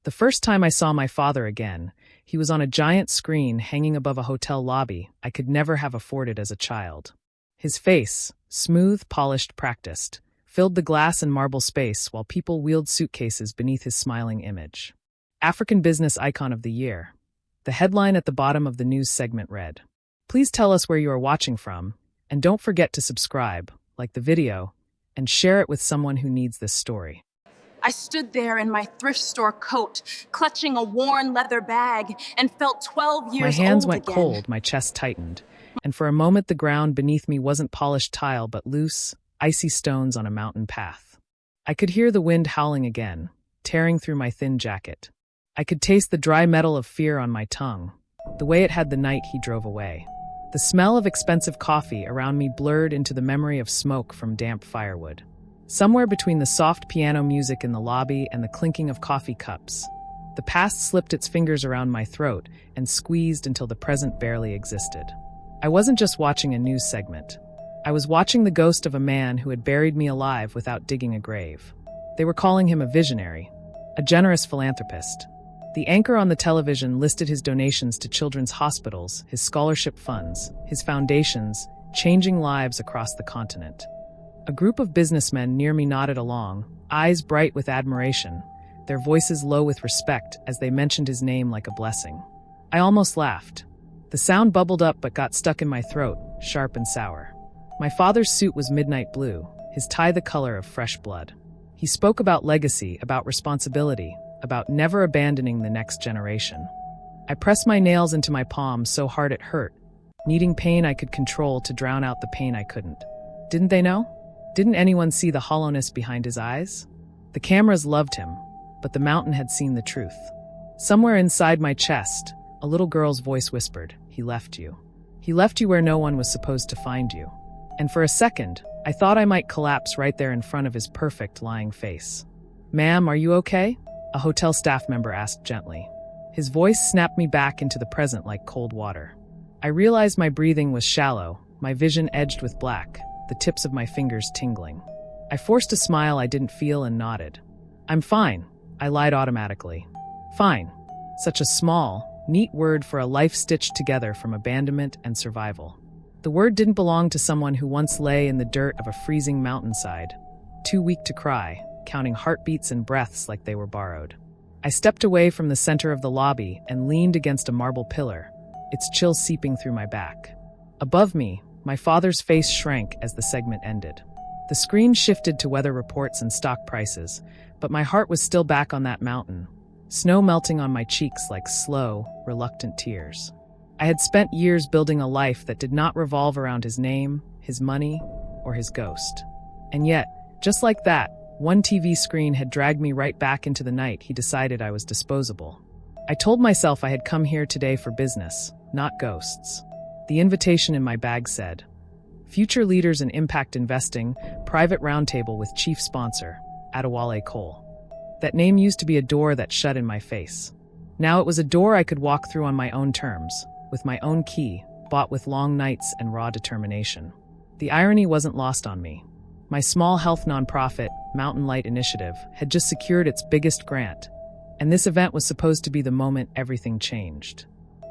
The first time I saw my father again, he was on a giant screen hanging above a hotel lobby I could never have afforded as a child. His face, smooth, polished, practiced, filled the glass and marble space while people wheeled suitcases beneath his smiling image. African Business Icon of the Year. The headline at the bottom of the news segment read, "Please tell us where you are watching from, and don't forget to subscribe, like the video, and share it with someone who needs this story." I stood there in my thrift store coat, clutching a worn leather bag, and felt 12 years old My hands went again. cold, my chest tightened, and for a moment the ground beneath me wasn't polished tile but loose, icy stones on a mountain path. I could hear the wind howling again, tearing through my thin jacket. I could taste the dry metal of fear on my tongue, the way it had the night he drove away. The smell of expensive coffee around me blurred into the memory of smoke from damp firewood. Somewhere between the soft piano music in the lobby and the clinking of coffee cups, the past slipped its fingers around my throat and squeezed until the present barely existed. I wasn't just watching a news segment. I was watching the ghost of a man who had buried me alive without digging a grave. They were calling him a visionary, a generous philanthropist. The anchor on the television listed his donations to children's hospitals, his scholarship funds, his foundations, changing lives across the continent. A group of businessmen near me nodded along, eyes bright with admiration, their voices low with respect as they mentioned his name like a blessing. I almost laughed. The sound bubbled up but got stuck in my throat, sharp and sour. My father's suit was midnight blue, his tie the color of fresh blood. He spoke about legacy, about responsibility, about never abandoning the next generation. I pressed my nails into my palms so hard it hurt, needing pain I could control to drown out the pain I couldn't. Didn't they know? Didn't anyone see the hollowness behind his eyes? The cameras loved him, but the mountain had seen the truth. Somewhere inside my chest, a little girl's voice whispered, "He left you. He left you where no one was supposed to find you." And for a second, I thought I might collapse right there in front of his perfect, lying face. "Ma'am, are you okay?" a hotel staff member asked gently. His voice snapped me back into the present like cold water. I realized my breathing was shallow, my vision edged with black, the tips of my fingers tingling. I forced a smile I didn't feel and nodded. "I'm fine," I lied automatically. Fine. Such a small, neat word for a life stitched together from abandonment and survival. The word didn't belong to someone who once lay in the dirt of a freezing mountainside, too weak to cry, counting heartbeats and breaths like they were borrowed. I stepped away from the center of the lobby and leaned against a marble pillar, its chill seeping through my back. Above me, my father's face shrank as the segment ended. The screen shifted to weather reports and stock prices, but my heart was still back on that mountain, snow melting on my cheeks like slow, reluctant tears. I had spent years building a life that did not revolve around his name, his money, or his ghost. And yet, just like that, one TV screen had dragged me right back into the night he decided I was disposable. I told myself I had come here today for business, not ghosts. The invitation in my bag said, "Future Leaders in Impact Investing, Private Roundtable with Chief Sponsor, Nia Cole." That name used to be a door that shut in my face. Now it was a door I could walk through on my own terms, with my own key, bought with long nights and raw determination. The irony wasn't lost on me. My small health nonprofit, Mountain Light Initiative, had just secured its biggest grant, and this event was supposed to be the moment everything changed.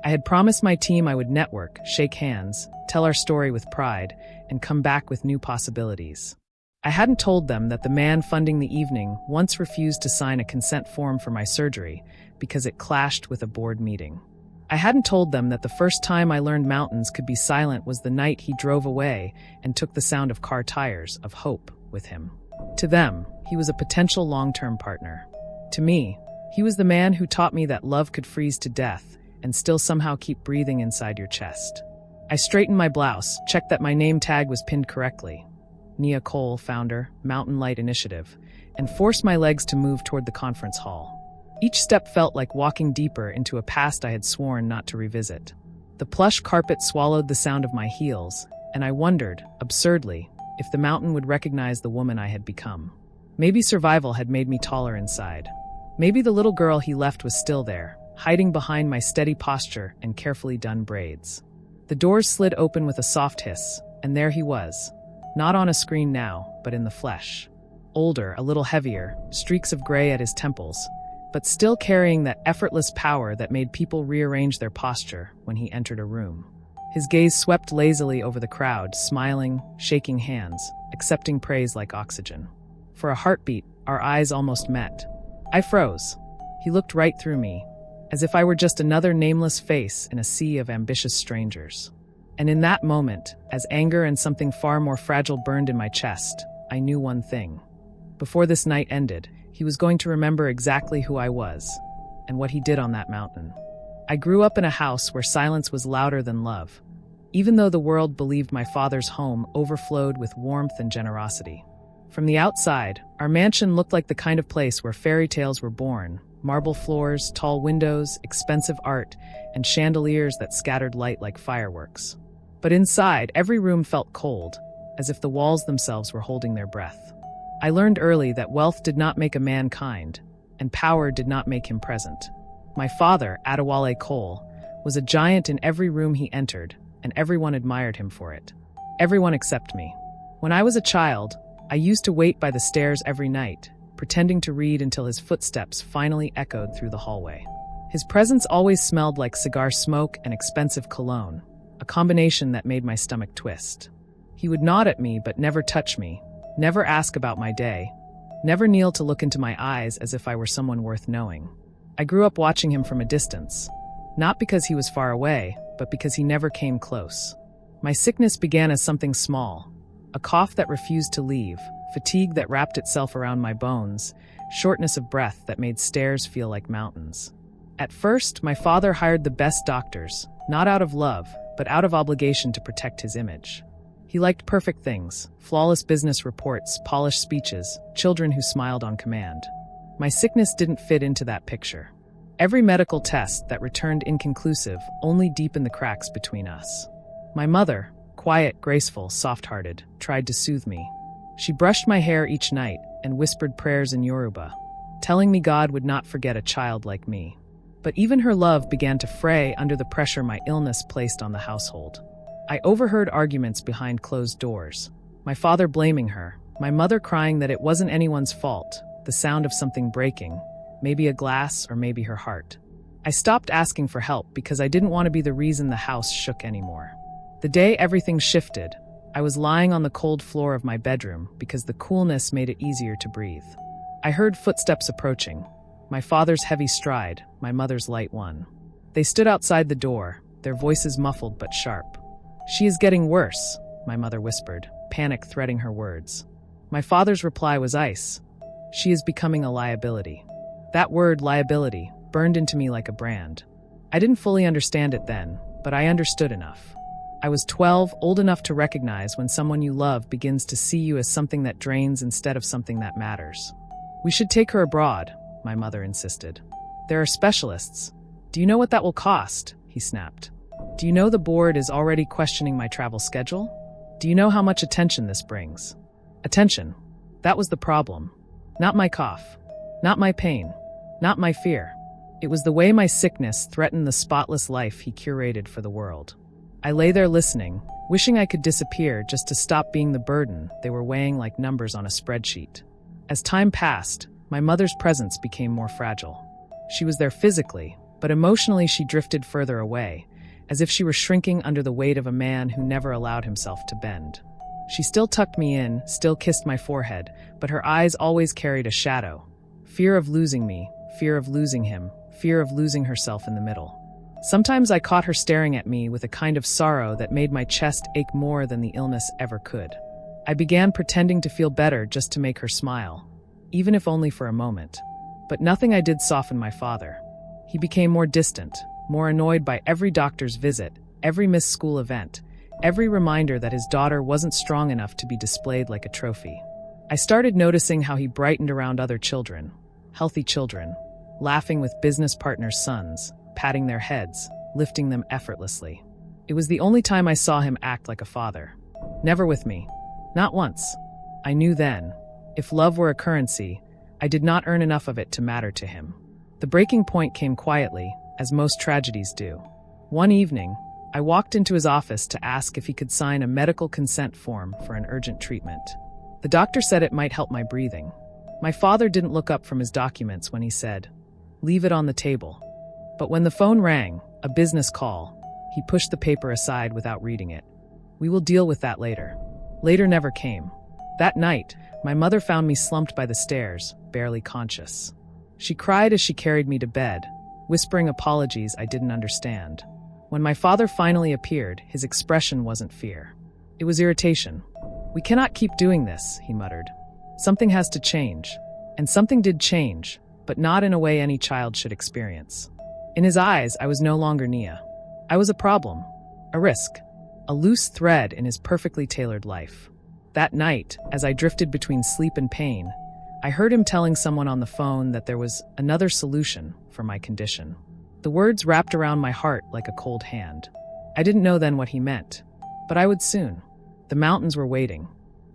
I had promised my team I would network, shake hands, tell our story with pride, and come back with new possibilities. I hadn't told them that the man funding the evening once refused to sign a consent form for my surgery because it clashed with a board meeting. I hadn't told them that the first time I learned mountains could be silent was the night he drove away and took the sound of car tires, of hope, with him. To them, he was a potential long-term partner. To me, he was the man who taught me that love could freeze to death and still somehow keep breathing inside your chest. I straightened my blouse, checked that my name tag was pinned correctly, Nia Cole, founder, Mountain Light Initiative, and forced my legs to move toward the conference hall. Each step felt like walking deeper into a past I had sworn not to revisit. The plush carpet swallowed the sound of my heels, and I wondered, absurdly, if the mountain would recognize the woman I had become. Maybe survival had made me taller inside. Maybe the little girl he left was still there, hiding behind my steady posture and carefully done braids. The doors slid open with a soft hiss, and there he was. Not on a screen now, but in the flesh. Older, a little heavier, streaks of gray at his temples, but still carrying that effortless power that made people rearrange their posture when he entered a room. His gaze swept lazily over the crowd, smiling, shaking hands, accepting praise like oxygen. For a heartbeat, our eyes almost met. I froze. He looked right through me, as if I were just another nameless face in a sea of ambitious strangers. And in that moment, as anger and something far more fragile burned in my chest, I knew one thing. Before this night ended, he was going to remember exactly who I was, and what he did on that mountain. I grew up in a house where silence was louder than love, even though the world believed my father's home overflowed with warmth and generosity. From the outside, our mansion looked like the kind of place where fairy tales were born: marble floors, tall windows, expensive art, and chandeliers that scattered light like fireworks. But inside, every room felt cold, as if the walls themselves were holding their breath. I learned early that wealth did not make a man kind, and power did not make him present. My father, Nia Cole, was a giant in every room he entered, and everyone admired him for it. Everyone except me. When I was a child, I used to wait by the stairs every night, pretending to read until his footsteps finally echoed through the hallway. His presence always smelled like cigar smoke and expensive cologne, a combination that made my stomach twist. He would nod at me but never touch me, never ask about my day, never kneel to look into my eyes as if I were someone worth knowing. I grew up watching him from a distance, not because he was far away, but because he never came close. My sickness began as something small, a cough that refused to leave, fatigue that wrapped itself around my bones, shortness of breath that made stairs feel like mountains. At first, my father hired the best doctors, not out of love, but out of obligation to protect his image. He liked perfect things: flawless business reports, polished speeches, children who smiled on command. My sickness didn't fit into that picture. Every medical test that returned inconclusive only deepened the cracks between us. My mother, quiet, graceful, soft-hearted, tried to soothe me. She brushed my hair each night and whispered prayers in Yoruba, telling me God would not forget a child like me. But even her love began to fray under the pressure my illness placed on the household. I overheard arguments behind closed doors, my father blaming her, my mother crying that it wasn't anyone's fault, the sound of something breaking, maybe a glass or maybe her heart. I stopped asking for help because I didn't want to be the reason the house shook anymore. The day everything shifted, I was lying on the cold floor of my bedroom because the coolness made it easier to breathe. I heard footsteps approaching, my father's heavy stride, my mother's light one. They stood outside the door, their voices muffled but sharp. "She is getting worse," my mother whispered, panic threading her words. My father's reply was ice. "She is becoming a liability." That word, liability, burned into me like a brand. I didn't fully understand it then, but I understood enough. I was 12, old enough to recognize when someone you love begins to see you as something that drains instead of something that matters. "We should take her abroad," my mother insisted. "There are specialists." "Do you know what that will cost?" he snapped. "Do you know the board is already questioning my travel schedule? Do you know how much attention this brings?" Attention. That was the problem. Not my cough. Not my pain. Not my fear. It was the way my sickness threatened the spotless life he curated for the world. I lay there listening, wishing I could disappear just to stop being the burden they were weighing like numbers on a spreadsheet. As time passed, my mother's presence became more fragile. She was there physically, but emotionally she drifted further away, as if she were shrinking under the weight of a man who never allowed himself to bend. She still tucked me in, still kissed my forehead, but her eyes always carried a shadow. Fear of losing me, fear of losing him, fear of losing herself in the middle. Sometimes I caught her staring at me with a kind of sorrow that made my chest ache more than the illness ever could. I began pretending to feel better just to make her smile, even if only for a moment. But nothing I did softened my father. He became more distant, more annoyed by every doctor's visit, every missed school event, every reminder that his daughter wasn't strong enough to be displayed like a trophy. I started noticing how he brightened around other children, healthy children, laughing with business partners' sons, patting their heads, lifting them effortlessly. It was the only time I saw him act like a father. Never with me. Not once. I knew then, if love were a currency, I did not earn enough of it to matter to him. The breaking point came quietly, as most tragedies do. One evening, I walked into his office to ask if he could sign a medical consent form for an urgent treatment. The doctor said it might help my breathing. My father didn't look up from his documents when he said, leave it on the table. But when the phone rang, a business call, he pushed the paper aside without reading it. We will deal with that later. Later never came. That night, my mother found me slumped by the stairs, barely conscious. She cried as she carried me to bed, whispering apologies I didn't understand. When my father finally appeared, his expression wasn't fear. It was irritation. "We cannot keep doing this," he muttered. "Something has to change." And something did change, but not in a way any child should experience. In his eyes, I was no longer Nia. I was a problem, a risk, a loose thread in his perfectly tailored life. That night, as I drifted between sleep and pain, I heard him telling someone on the phone that there was another solution for my condition. The words wrapped around my heart like a cold hand. I didn't know then what he meant, but I would soon. The mountains were waiting.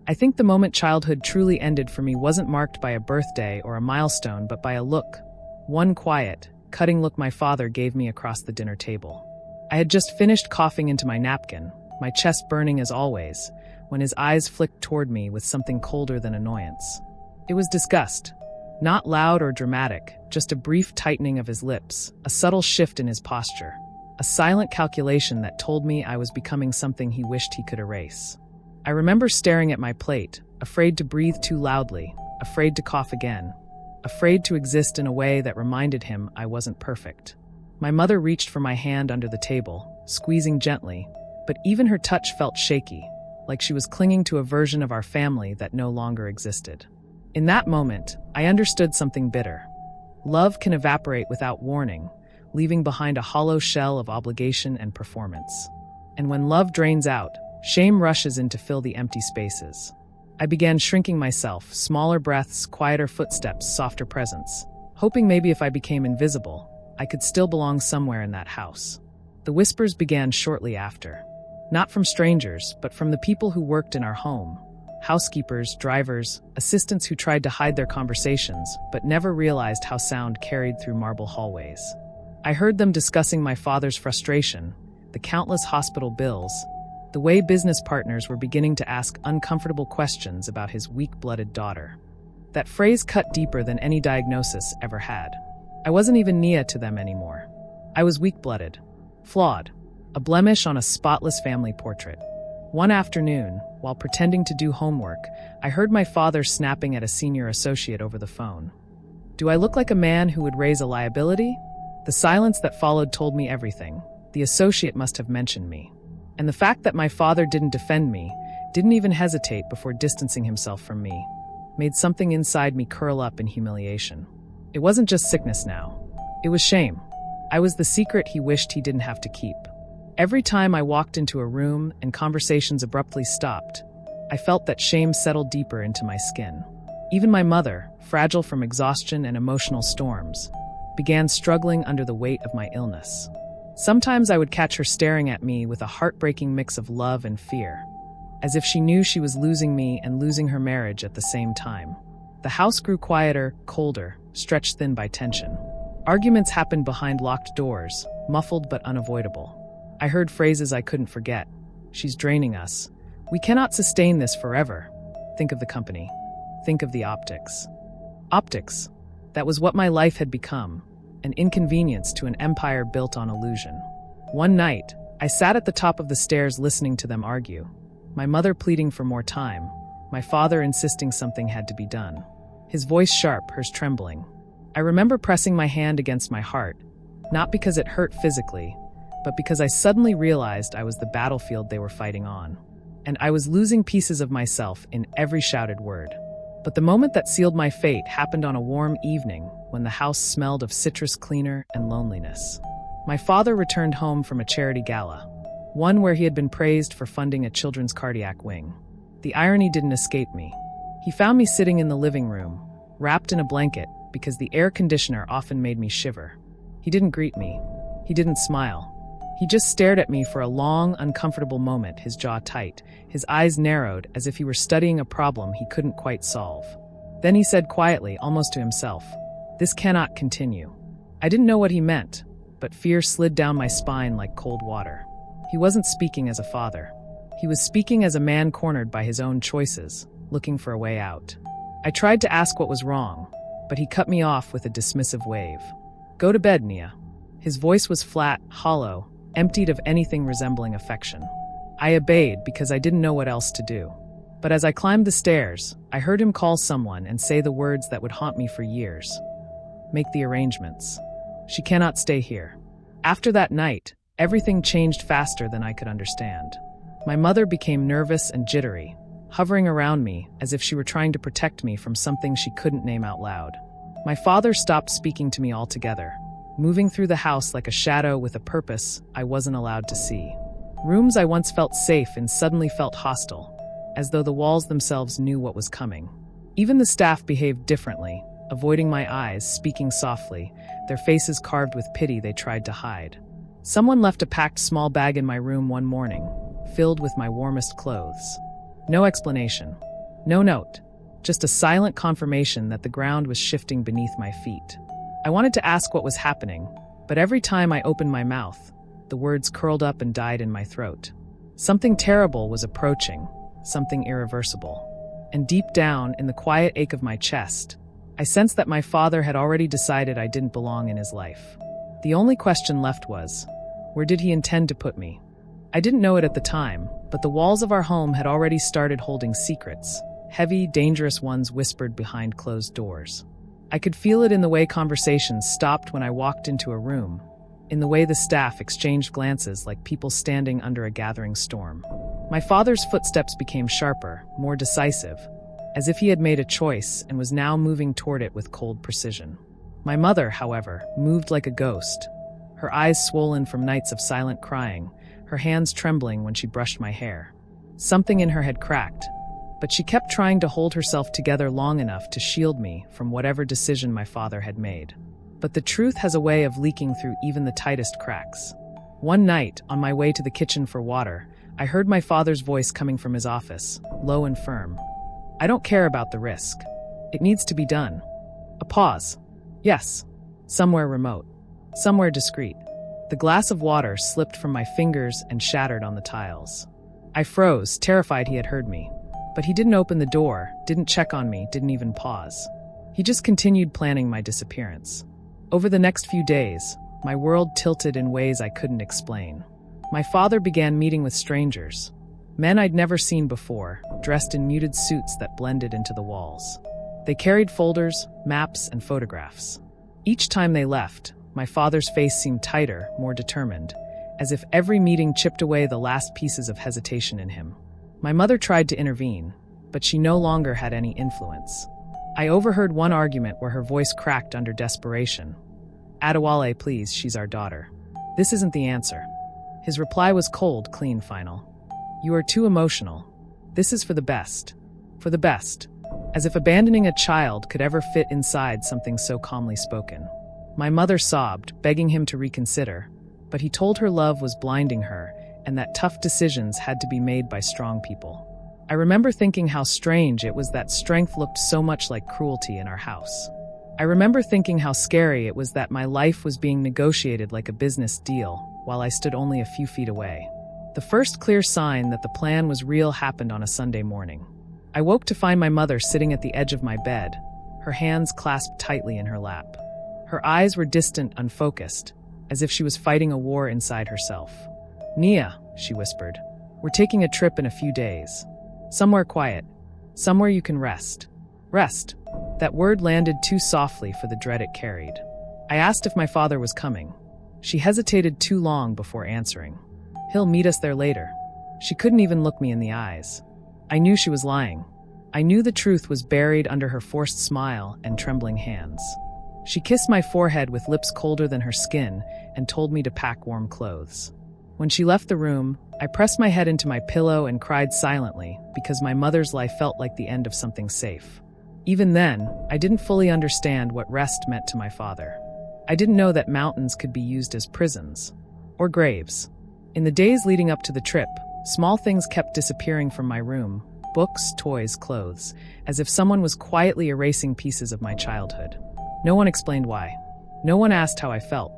I think the moment childhood truly ended for me wasn't marked by a birthday or a milestone, but by a look. One quiet, cutting look my father gave me across the dinner table. I had just finished coughing into my napkin, my chest burning as always, when his eyes flicked toward me with something colder than annoyance. It was disgust. Not loud or dramatic, just a brief tightening of his lips, a subtle shift in his posture, a silent calculation that told me I was becoming something he wished he could erase. I remember staring at my plate, afraid to breathe too loudly, afraid to cough again, afraid to exist in a way that reminded him I wasn't perfect. My mother reached for my hand under the table, squeezing gently, but even her touch felt shaky, like she was clinging to a version of our family that no longer existed. In that moment, I understood something bitter. Love can evaporate without warning, leaving behind a hollow shell of obligation and performance. And when love drains out, shame rushes in to fill the empty spaces. I began shrinking myself, smaller breaths, quieter footsteps, softer presence, hoping maybe if I became invisible, I could still belong somewhere in that house. The whispers began shortly after. Not from strangers, but from the people who worked in our home. Housekeepers, drivers, assistants who tried to hide their conversations, but never realized how sound carried through marble hallways. I heard them discussing my father's frustration, the countless hospital bills, the way business partners were beginning to ask uncomfortable questions about his weak-blooded daughter. That phrase cut deeper than any diagnosis ever had. I wasn't even Nia to them anymore. I was weak-blooded, flawed, a blemish on a spotless family portrait. One afternoon, while pretending to do homework, I heard my father snapping at a senior associate over the phone. "Do I look like a man who would raise a liability?" The silence that followed told me everything. The associate must have mentioned me. And the fact that my father didn't defend me, didn't even hesitate before distancing himself from me, made something inside me curl up in humiliation. It wasn't just sickness now. It was shame. I was the secret he wished he didn't have to keep. Every time I walked into a room and conversations abruptly stopped, I felt that shame settled deeper into my skin. Even my mother, fragile from exhaustion and emotional storms, began struggling under the weight of my illness. Sometimes I would catch her staring at me with a heartbreaking mix of love and fear, as if she knew she was losing me and losing her marriage at the same time. The house grew quieter, colder, stretched thin by tension. Arguments happened behind locked doors, muffled but unavoidable. I heard phrases I couldn't forget. "She's draining us. We cannot sustain this forever. Think of the company. Think of the optics." Optics. That was what my life had become, an inconvenience to an empire built on illusion. One night, I sat at the top of the stairs listening to them argue, my mother pleading for more time, my father insisting something had to be done. His voice sharp, hers trembling. I remember pressing my hand against my heart, not because it hurt physically, but because I suddenly realized I was the battlefield they were fighting on. And I was losing pieces of myself in every shouted word. But the moment that sealed my fate happened on a warm evening when the house smelled of citrus cleaner and loneliness. My father returned home from a charity gala, one where he had been praised for funding a children's cardiac wing. The irony didn't escape me. He found me sitting in the living room, wrapped in a blanket because the air conditioner often made me shiver. He didn't greet me. He didn't smile. He just stared at me for a long, uncomfortable moment, his jaw tight, his eyes narrowed as if he were studying a problem he couldn't quite solve. Then he said quietly, almost to himself, "This cannot continue." I didn't know what he meant, but fear slid down my spine like cold water. He wasn't speaking as a father. He was speaking as a man cornered by his own choices, looking for a way out. I tried to ask what was wrong, but he cut me off with a dismissive wave. Go to bed, Nia. His voice was flat, hollow, emptied of anything resembling affection. I obeyed because I didn't know what else to do. But as I climbed the stairs, I heard him call someone and say the words that would haunt me for years. Make the arrangements. She cannot stay here. After that night, everything changed faster than I could understand. My mother became nervous and jittery, hovering around me as if she were trying to protect me from something she couldn't name out loud. My father stopped speaking to me altogether, moving through the house like a shadow with a purpose I wasn't allowed to see. Rooms I once felt safe in suddenly felt hostile, as though the walls themselves knew what was coming. Even the staff behaved differently, avoiding my eyes, speaking softly, their faces carved with pity they tried to hide. Someone left a packed small bag in my room one morning, filled with my warmest clothes. No explanation. No note. Just a silent confirmation that the ground was shifting beneath my feet. I wanted to ask what was happening, but every time I opened my mouth, the words curled up and died in my throat. Something terrible was approaching, something irreversible. And deep down, in the quiet ache of my chest, I sensed that my father had already decided I didn't belong in his life. The only question left was, where did he intend to put me? I didn't know it at the time, but the walls of our home had already started holding secrets, heavy, dangerous ones whispered behind closed doors. I could feel it in the way conversations stopped when I walked into a room, in the way the staff exchanged glances like people standing under a gathering storm. My father's footsteps became sharper, more decisive, as if he had made a choice and was now moving toward it with cold precision. My mother, however, moved like a ghost, her eyes swollen from nights of silent crying, her hands trembling when she brushed my hair. Something in her had cracked, but she kept trying to hold herself together long enough to shield me from whatever decision my father had made. But the truth has a way of leaking through even the tightest cracks. One night, on my way to the kitchen for water, I heard my father's voice coming from his office, low and firm. I don't care about the risk. It needs to be done. A pause. Yes. Somewhere remote. Somewhere discreet. The glass of water slipped from my fingers and shattered on the tiles. I froze, terrified he had heard me. But he didn't open the door, didn't check on me, didn't even pause. He just continued planning my disappearance. Over the next few days, my world tilted in ways I couldn't explain. My father began meeting with strangers, men I'd never seen before, dressed in muted suits that blended into the walls. They carried folders, maps, and photographs. Each time they left, my father's face seemed tighter, more determined, as if every meeting chipped away the last pieces of hesitation in him. My mother tried to intervene, but she no longer had any influence. I overheard one argument where her voice cracked under desperation. Adewale, please, she's our daughter. This isn't the answer. His reply was cold, clean, final. You are too emotional. This is for the best. For the best. As if abandoning a child could ever fit inside something so calmly spoken. My mother sobbed, begging him to reconsider, but he told her love was blinding her and that tough decisions had to be made by strong people. I remember thinking how strange it was that strength looked so much like cruelty in our house. I remember thinking how scary it was that my life was being negotiated like a business deal, while I stood only a few feet away. The first clear sign that the plan was real happened on a Sunday morning. I woke to find my mother sitting at the edge of my bed, her hands clasped tightly in her lap. Her eyes were distant, unfocused, as if she was fighting a war inside herself. Nia, she whispered, we're taking a trip in a few days. Somewhere quiet. Somewhere you can rest. Rest. That word landed too softly for the dread it carried. I asked if my father was coming. She hesitated too long before answering. He'll meet us there later. She couldn't even look me in the eyes. I knew she was lying. I knew the truth was buried under her forced smile and trembling hands. She kissed my forehead with lips colder than her skin and told me to pack warm clothes. When she left the room, I pressed my head into my pillow and cried silently because my mother's life felt like the end of something safe. Even then, I didn't fully understand what rest meant to my father. I didn't know that mountains could be used as prisons or graves. In the days leading up to the trip, small things kept disappearing from my room, books, toys, clothes, as if someone was quietly erasing pieces of my childhood. No one explained why. No one asked how I felt.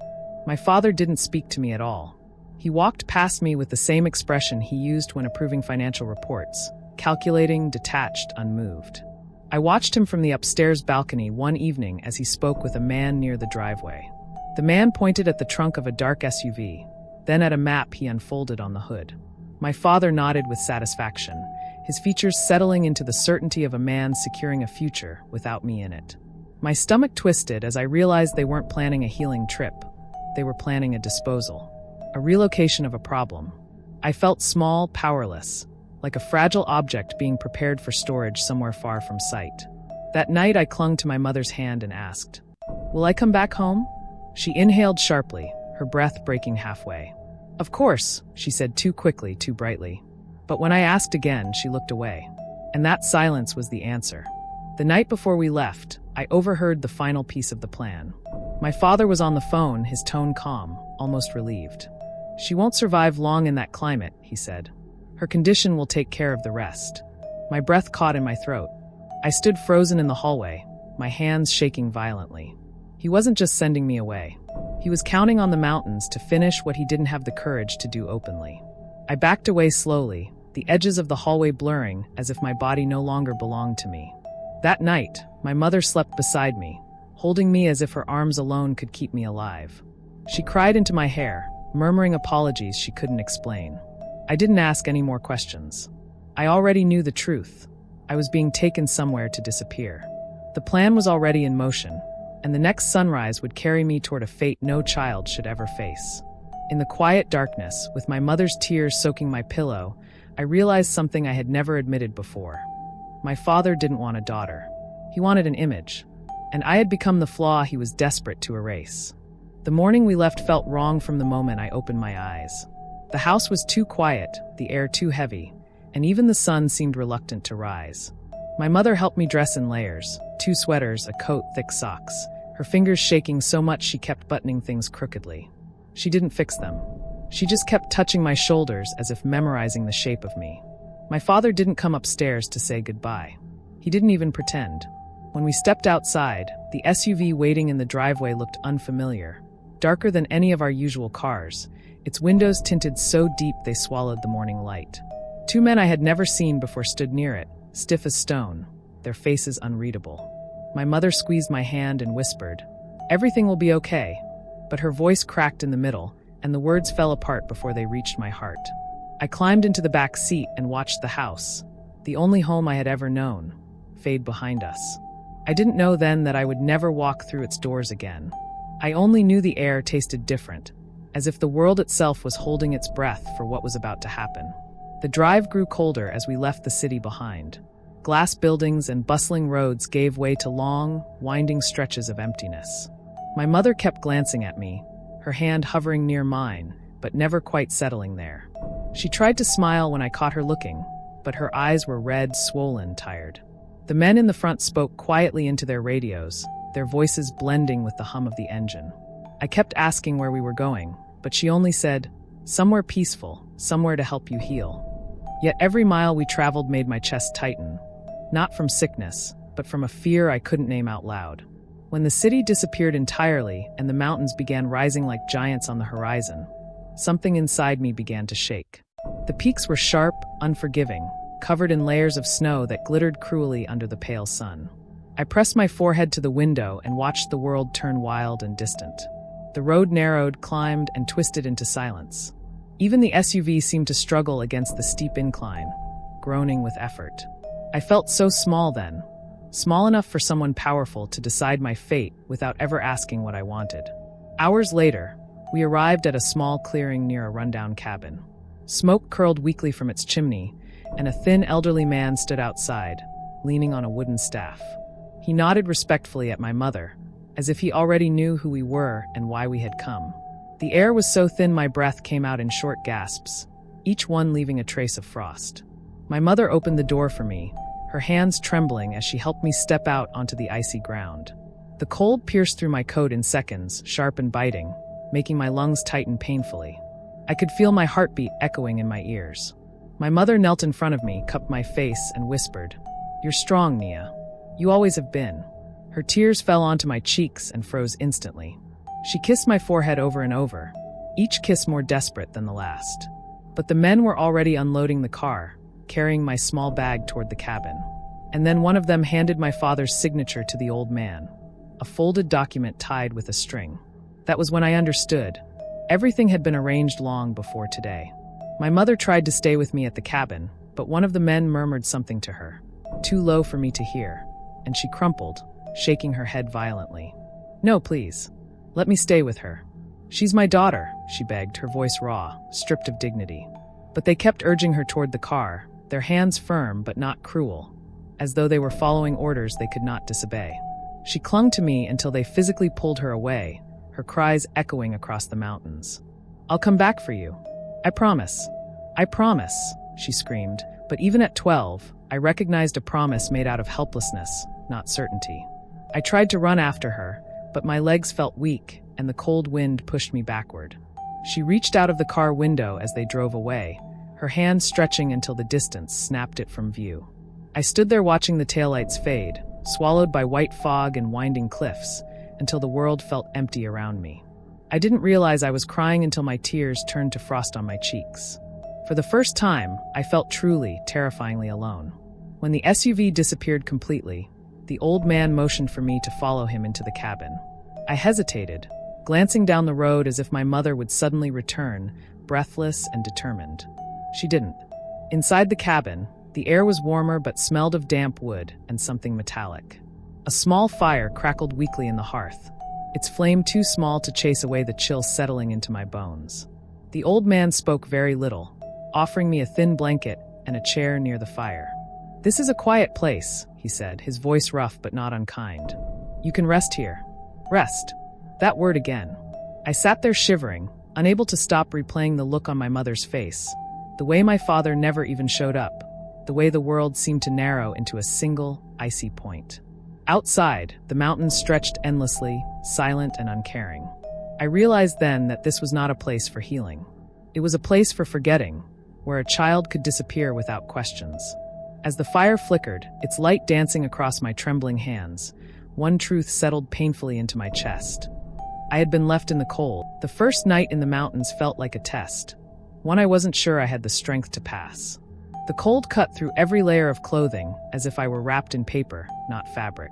My father didn't speak to me at all. He walked past me with the same expression he used when approving financial reports, calculating, detached, unmoved. I watched him from the upstairs balcony one evening as he spoke with a man near the driveway. The man pointed at the trunk of a dark SUV, then at a map he unfolded on the hood. My father nodded with satisfaction, his features settling into the certainty of a man securing a future without me in it. My stomach twisted as I realized they weren't planning a healing trip. They were planning a disposal, a relocation of a problem. I felt small, powerless, like a fragile object being prepared for storage somewhere far from sight. That night I clung to my mother's hand and asked, "Will I come back home?" She inhaled sharply, her breath breaking halfway. "Of course," she said too quickly, too brightly. But when I asked again, she looked away. And that silence was the answer. The night before we left, I overheard the final piece of the plan. My father was on the phone, his tone calm, almost relieved. "She won't survive long in that climate," he said. "Her condition will take care of the rest." My breath caught in my throat. I stood frozen in the hallway, my hands shaking violently. He wasn't just sending me away. He was counting on the mountains to finish what he didn't have the courage to do openly. I backed away slowly, the edges of the hallway blurring as if my body no longer belonged to me. That night, my mother slept beside me, holding me as if her arms alone could keep me alive. She cried into my hair, murmuring apologies she couldn't explain. I didn't ask any more questions. I already knew the truth. I was being taken somewhere to disappear. The plan was already in motion, and the next sunrise would carry me toward a fate no child should ever face. In the quiet darkness, with my mother's tears soaking my pillow, I realized something I had never admitted before. My father didn't want a daughter. He wanted an image, and I had become the flaw he was desperate to erase. The morning we left felt wrong from the moment I opened my eyes. The house was too quiet, the air too heavy, and even the sun seemed reluctant to rise. My mother helped me dress in layers, 2 sweaters, a coat, thick socks, her fingers shaking so much she kept buttoning things crookedly. She didn't fix them. She just kept touching my shoulders as if memorizing the shape of me. My father didn't come upstairs to say goodbye. He didn't even pretend. When we stepped outside, the SUV waiting in the driveway looked unfamiliar, darker than any of our usual cars, its windows tinted so deep they swallowed the morning light. 2 men I had never seen before stood near it, stiff as stone, their faces unreadable. My mother squeezed my hand and whispered, "Everything will be okay," but her voice cracked in the middle, and the words fell apart before they reached my heart. I climbed into the back seat and watched the house, the only home I had ever known, fade behind us. I didn't know then that I would never walk through its doors again. I only knew the air tasted different, as if the world itself was holding its breath for what was about to happen. The drive grew colder as we left the city behind. Glass buildings and bustling roads gave way to long, winding stretches of emptiness. My mother kept glancing at me, her hand hovering near mine, but never quite settling there. She tried to smile when I caught her looking, but her eyes were red, swollen, tired. The men in the front spoke quietly into their radios, their voices blending with the hum of the engine. I kept asking where we were going, but she only said, "Somewhere peaceful, somewhere to help you heal." Yet every mile we traveled made my chest tighten, not from sickness, but from a fear I couldn't name out loud. When the city disappeared entirely and the mountains began rising like giants on the horizon, something inside me began to shake. The peaks were sharp, unforgiving, covered in layers of snow that glittered cruelly under the pale sun. I pressed my forehead to the window and watched the world turn wild and distant. The road narrowed, climbed, and twisted into silence. Even the SUV seemed to struggle against the steep incline, groaning with effort. I felt so small then, small enough for someone powerful to decide my fate without ever asking what I wanted. Hours later, we arrived at a small clearing near a rundown cabin. Smoke curled weakly from its chimney, and a thin elderly man stood outside, leaning on a wooden staff. He nodded respectfully at my mother, as if he already knew who we were and why we had come. The air was so thin my breath came out in short gasps, each one leaving a trace of frost. My mother opened the door for me, her hands trembling as she helped me step out onto the icy ground. The cold pierced through my coat in seconds, sharp and biting, making my lungs tighten painfully. I could feel my heartbeat echoing in my ears. My mother knelt in front of me, cupped my face, and whispered, "You're strong, Nia. You always have been." Her tears fell onto my cheeks and froze instantly. She kissed my forehead over and over, each kiss more desperate than the last. But the men were already unloading the car, carrying my small bag toward the cabin. And then one of them handed my father's signature to the old man, a folded document tied with a string. That was when I understood. Everything had been arranged long before today. My mother tried to stay with me at the cabin, but one of the men murmured something to her, too low for me to hear, and she crumpled, shaking her head violently. "No, please. Let me stay with her. She's my daughter," she begged, her voice raw, stripped of dignity. But they kept urging her toward the car, their hands firm but not cruel, as though they were following orders they could not disobey. She clung to me until they physically pulled her away, her cries echoing across the mountains. "I'll come back for you. I promise. I promise," she screamed. But even at 12, I recognized a promise made out of helplessness, not certainty. I tried to run after her, but my legs felt weak, and the cold wind pushed me backward. She reached out of the car window as they drove away, her hand stretching until the distance snapped it from view. I stood there watching the taillights fade, swallowed by white fog and winding cliffs, until the world felt empty around me. I didn't realize I was crying until my tears turned to frost on my cheeks. For the first time, I felt truly, terrifyingly alone. When the SUV disappeared completely, the old man motioned for me to follow him into the cabin. I hesitated, glancing down the road as if my mother would suddenly return, breathless and determined. She didn't. Inside the cabin, the air was warmer but smelled of damp wood and something metallic. A small fire crackled weakly in the hearth, its flame too small to chase away the chill settling into my bones. The old man spoke very little, offering me a thin blanket and a chair near the fire. "This is a quiet place," he said, his voice rough but not unkind. "You can rest here." Rest. That word again. I sat there shivering, unable to stop replaying the look on my mother's face, the way my father never even showed up, the way the world seemed to narrow into a single, icy point. Outside, the mountains stretched endlessly, silent and uncaring. I realized then that this was not a place for healing. It was a place for forgetting, where a child could disappear without questions. As the fire flickered, its light dancing across my trembling hands, one truth settled painfully into my chest. I had been left in the cold. The first night in the mountains felt like a test, one I wasn't sure I had the strength to pass. The cold cut through every layer of clothing, as if I were wrapped in paper, not fabric.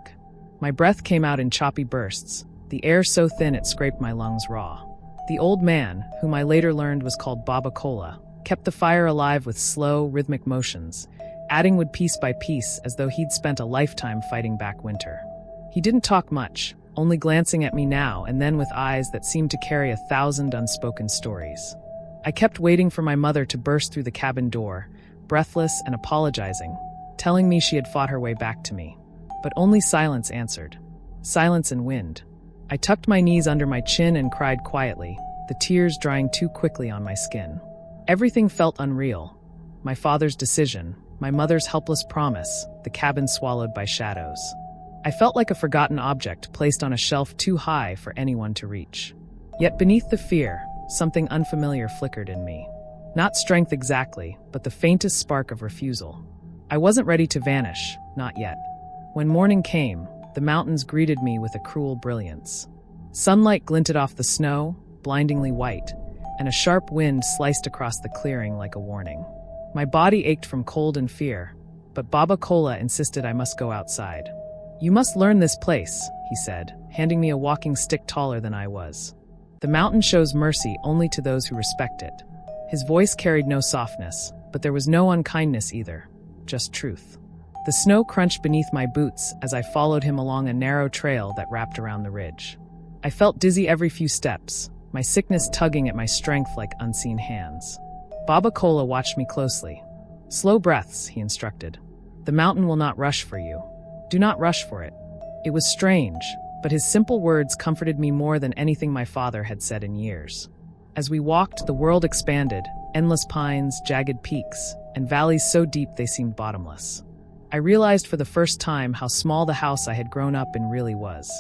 My breath came out in choppy bursts, the air so thin it scraped my lungs raw. The old man, whom I later learned was called Baba Cola, kept the fire alive with slow, rhythmic motions, adding wood piece by piece as though he'd spent a lifetime fighting back winter. He didn't talk much, only glancing at me now and then with eyes that seemed to carry 1,000 unspoken stories. I kept waiting for my mother to burst through the cabin door, breathless and apologizing, telling me she had fought her way back to me. But only silence answered. Silence and wind. I tucked my knees under my chin and cried quietly, the tears drying too quickly on my skin. Everything felt unreal. My father's decision, my mother's helpless promise, the cabin swallowed by shadows. I felt like a forgotten object placed on a shelf too high for anyone to reach. Yet beneath the fear, something unfamiliar flickered in me. Not strength exactly, but the faintest spark of refusal. I wasn't ready to vanish, not yet. When morning came, the mountains greeted me with a cruel brilliance. Sunlight glinted off the snow, blindingly white, and a sharp wind sliced across the clearing like a warning. My body ached from cold and fear, but Baba Cola insisted I must go outside. "You must learn this place," he said, handing me a walking stick taller than I was. "The mountain shows mercy only to those who respect it." His voice carried no softness, but there was no unkindness either, just truth. The snow crunched beneath my boots as I followed him along a narrow trail that wrapped around the ridge. I felt dizzy every few steps, my sickness tugging at my strength like unseen hands. Baba Cola watched me closely. "Slow breaths," he instructed. "The mountain will not rush for you. Do not rush for it." It was strange, but his simple words comforted me more than anything my father had said in years. As we walked, the world expanded, endless pines, jagged peaks, and valleys so deep they seemed bottomless. I realized for the first time how small the house I had grown up in really was.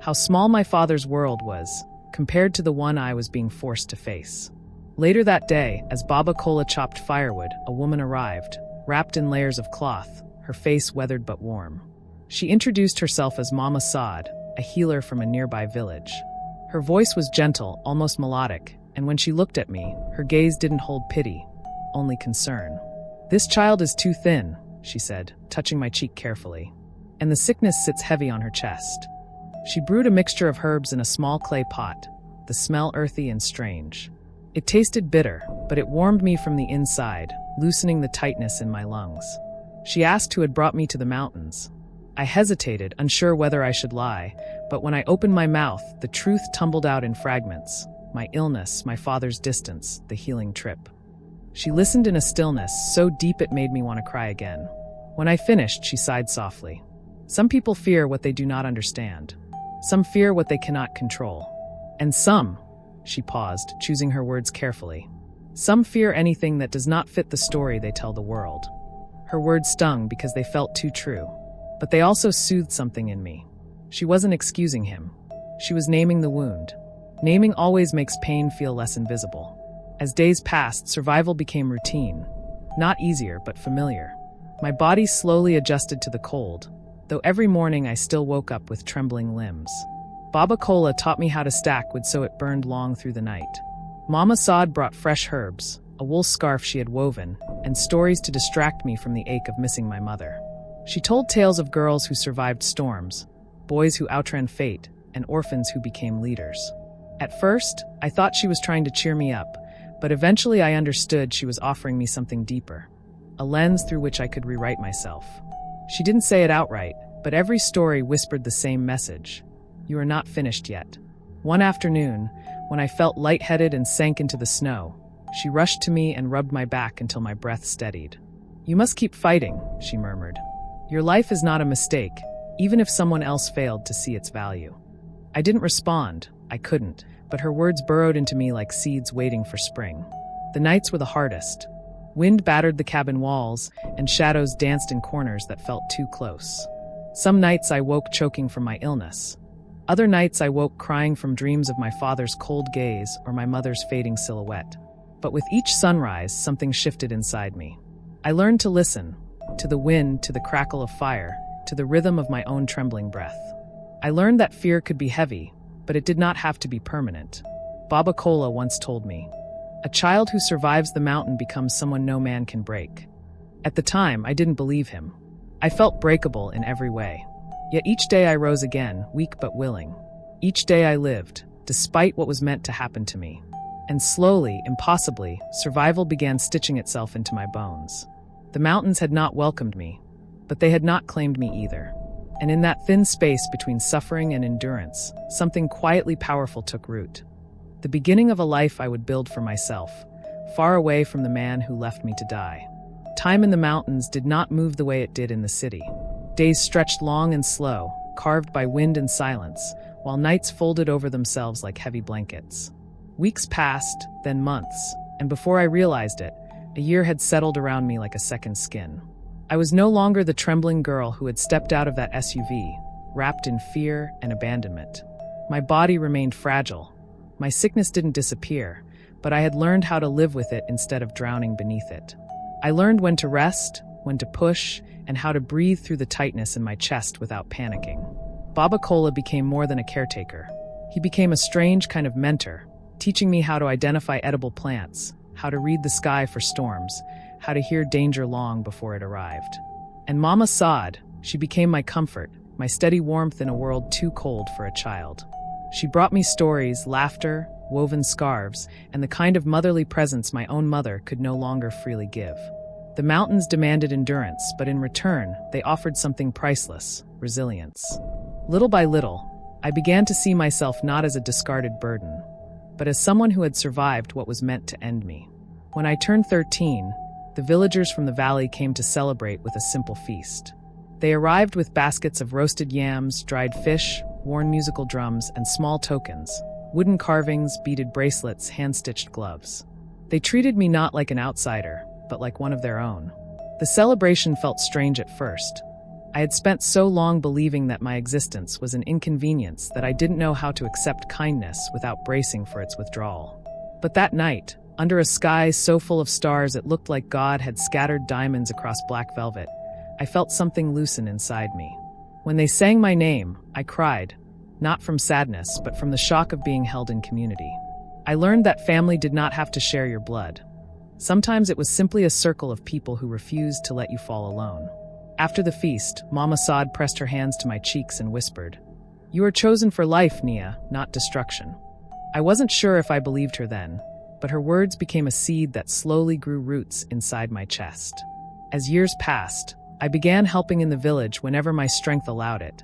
How small my father's world was, compared to the one I was being forced to face. Later that day, as Baba Cola chopped firewood, a woman arrived, wrapped in layers of cloth, her face weathered but warm. She introduced herself as Mama Saad, a healer from a nearby village. Her voice was gentle, almost melodic, and when she looked at me, her gaze didn't hold pity, only concern. "This child is too thin," she said, touching my cheek carefully, "and the sickness sits heavy on her chest." She brewed a mixture of herbs in a small clay pot, the smell earthy and strange. It tasted bitter, but it warmed me from the inside, loosening the tightness in my lungs. She asked who had brought me to the mountains. I hesitated, unsure whether I should lie, but when I opened my mouth, the truth tumbled out in fragments. My illness, my father's distance, the healing trip. She listened in a stillness so deep it made me want to cry again. When I finished, she sighed softly. Some people fear what they do not understand. Some fear what they cannot control. And some, she paused, choosing her words carefully, some fear anything that does not fit the story they tell the world. Her words stung because they felt too true. But they also soothed something in me. She wasn't excusing him. She was naming the wound. Naming always makes pain feel less invisible. As days passed, survival became routine. Not easier, but familiar. My body slowly adjusted to the cold, though every morning I still woke up with trembling limbs. Baba Cola taught me how to stack wood so it burned long through the night. Mama Saad brought fresh herbs, a wool scarf she had woven, and stories to distract me from the ache of missing my mother. She told tales of girls who survived storms, boys who outran fate, and orphans who became leaders. At first, I thought she was trying to cheer me up, but eventually I understood she was offering me something deeper, a lens through which I could rewrite myself. She didn't say it outright, but every story whispered the same message. You are not finished yet. One afternoon, when I felt lightheaded and sank into the snow, she rushed to me and rubbed my back until my breath steadied. You must keep fighting, she murmured. Your life is not a mistake, even if someone else failed to see its value. I didn't respond. I couldn't, but her words burrowed into me like seeds waiting for spring. The nights were the hardest. Wind battered the cabin walls, and shadows danced in corners that felt too close. Some nights I woke choking from my illness. Other nights I woke crying from dreams of my father's cold gaze or my mother's fading silhouette. But with each sunrise, something shifted inside me. I learned to listen, to the wind, to the crackle of fire, to the rhythm of my own trembling breath. I learned that fear could be heavy, but it did not have to be permanent. Baba Cola once told me, a child who survives the mountain becomes someone no man can break. At the time, I didn't believe him. I felt breakable in every way. Yet each day I rose again, weak but willing. Each day I lived, despite what was meant to happen to me. And slowly, impossibly, survival began stitching itself into my bones. The mountains had not welcomed me, but they had not claimed me either. And in that thin space between suffering and endurance, something quietly powerful took root. The beginning of a life I would build for myself, far away from the man who left me to die. Time in the mountains did not move the way it did in the city. Days stretched long and slow, carved by wind and silence, while nights folded over themselves like heavy blankets. Weeks passed, then months, and before I realized it, a year had settled around me like a second skin. I was no longer the trembling girl who had stepped out of that SUV, wrapped in fear and abandonment. My body remained fragile. My sickness didn't disappear, but I had learned how to live with it instead of drowning beneath it. I learned when to rest, when to push, and how to breathe through the tightness in my chest without panicking. Baba Cola became more than a caretaker. He became a strange kind of mentor, teaching me how to identify edible plants, how to read the sky for storms, how to hear danger long before it arrived. And Mama Saad, she became my comfort, my steady warmth in a world too cold for a child. She brought me stories, laughter, woven scarves, and the kind of motherly presence my own mother could no longer freely give. The mountains demanded endurance, but in return, they offered something priceless: resilience. Little by little, I began to see myself not as a discarded burden, but as someone who had survived what was meant to end me. When I turned 13, the villagers from the valley came to celebrate with a simple feast. They arrived with baskets of roasted yams, dried fish, worn musical drums, and small tokens: wooden carvings, beaded bracelets, hand-stitched gloves. They treated me not like an outsider, but like one of their own. The celebration felt strange at first. I had spent so long believing that my existence was an inconvenience that I didn't know how to accept kindness without bracing for its withdrawal. But that night, under a sky so full of stars it looked like God had scattered diamonds across black velvet, I felt something loosen inside me. When they sang my name, I cried, not from sadness, but from the shock of being held in community. I learned that family did not have to share your blood. Sometimes it was simply a circle of people who refused to let you fall alone. After the feast, Mama Saad pressed her hands to my cheeks and whispered, "You are chosen for life, Nia, not destruction." I wasn't sure if I believed her then, but her words became a seed that slowly grew roots inside my chest. As years passed, I began helping in the village whenever my strength allowed it,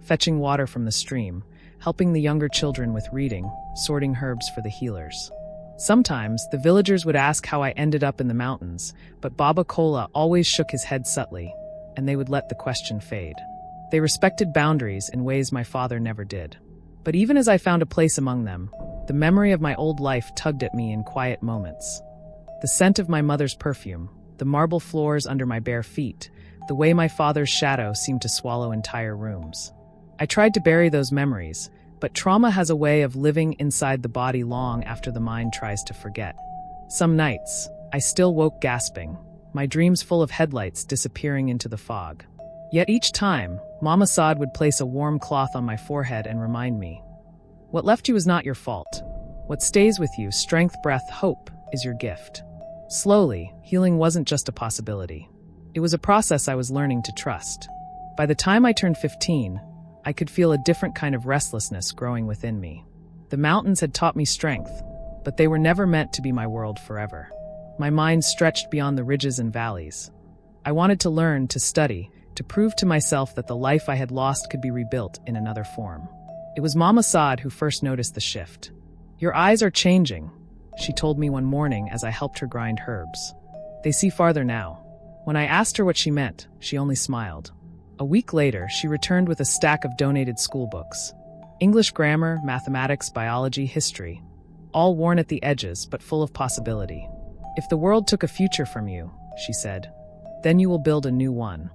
fetching water from the stream, helping the younger children with reading, sorting herbs for the healers. Sometimes, the villagers would ask how I ended up in the mountains, but Baba Kola always shook his head subtly, and they would let the question fade. They respected boundaries in ways my father never did. But even as I found a place among them, the memory of my old life tugged at me in quiet moments. The scent of my mother's perfume, the marble floors under my bare feet, the way my father's shadow seemed to swallow entire rooms. I tried to bury those memories, but trauma has a way of living inside the body long after the mind tries to forget. Some nights, I still woke gasping, my dreams full of headlights disappearing into the fog. Yet each time, Mama Saad would place a warm cloth on my forehead and remind me, "What left you is not your fault. What stays with you, strength, breath, hope, is your gift." Slowly, healing wasn't just a possibility. It was a process I was learning to trust. By the time I turned 15, I could feel a different kind of restlessness growing within me. The mountains had taught me strength, but they were never meant to be my world forever. My mind stretched beyond the ridges and valleys. I wanted to learn, to study, to prove to myself that the life I had lost could be rebuilt in another form. It was Mama Saad who first noticed the shift. "Your eyes are changing," she told me one morning as I helped her grind herbs. "They see farther now." When I asked her what she meant, she only smiled. A week later, she returned with a stack of donated school books. English grammar, mathematics, biology, history. All worn at the edges, but full of possibility. "If the world took a future from you," she said, "then you will build a new one."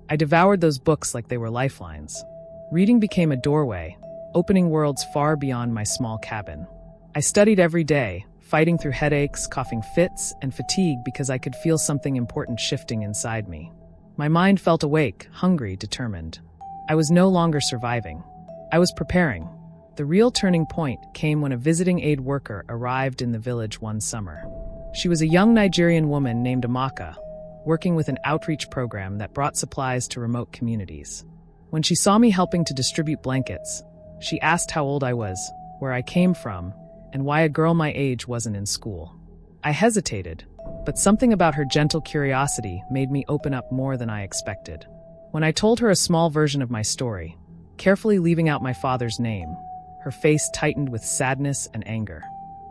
I devoured those books like they were lifelines. Reading became a doorway, opening worlds far beyond my small cabin. I studied every day, fighting through headaches, coughing fits, and fatigue because I could feel something important shifting inside me. My mind felt awake, hungry, determined. I was no longer surviving. I was preparing. The real turning point came when a visiting aid worker arrived in the village one summer. She was a young Nigerian woman named Amaka, working with an outreach program that brought supplies to remote communities. When she saw me helping to distribute blankets, she asked how old I was, where I came from, and why a girl my age wasn't in school. I hesitated, but something about her gentle curiosity made me open up more than I expected. When I told her a small version of my story, carefully leaving out my father's name, her face tightened with sadness and anger.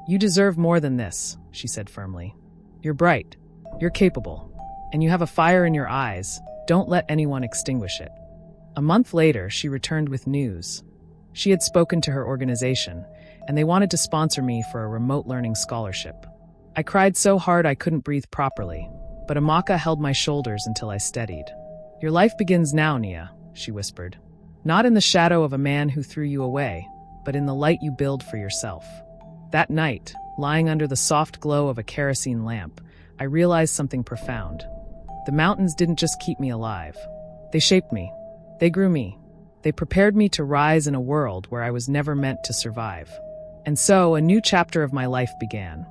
"You deserve more than this," she said firmly. "You're bright, you're capable, and you have a fire in your eyes. Don't let anyone extinguish it." A month later, she returned with news. She had spoken to her organization, and they wanted to sponsor me for a remote learning scholarship. I cried so hard I couldn't breathe properly, but Amaka held my shoulders until I steadied. "Your life begins now, Nia," she whispered. "Not in the shadow of a man who threw you away, but in the light you build for yourself." That night, lying under the soft glow of a kerosene lamp, I realized something profound. The mountains didn't just keep me alive. They shaped me. They grew me. They prepared me to rise in a world where I was never meant to survive. And so, a new chapter of my life began.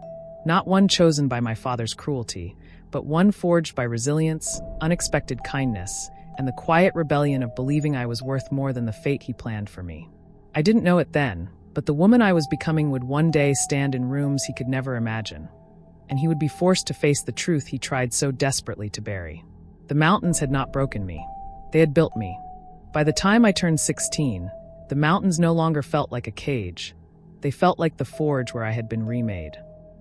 Not one chosen by my father's cruelty, but one forged by resilience, unexpected kindness, and the quiet rebellion of believing I was worth more than the fate he planned for me. I didn't know it then, but the woman I was becoming would one day stand in rooms he could never imagine, and he would be forced to face the truth he tried so desperately to bury. The mountains had not broken me. They had built me. By the time I turned 16, the mountains no longer felt like a cage. They felt like the forge where I had been remade.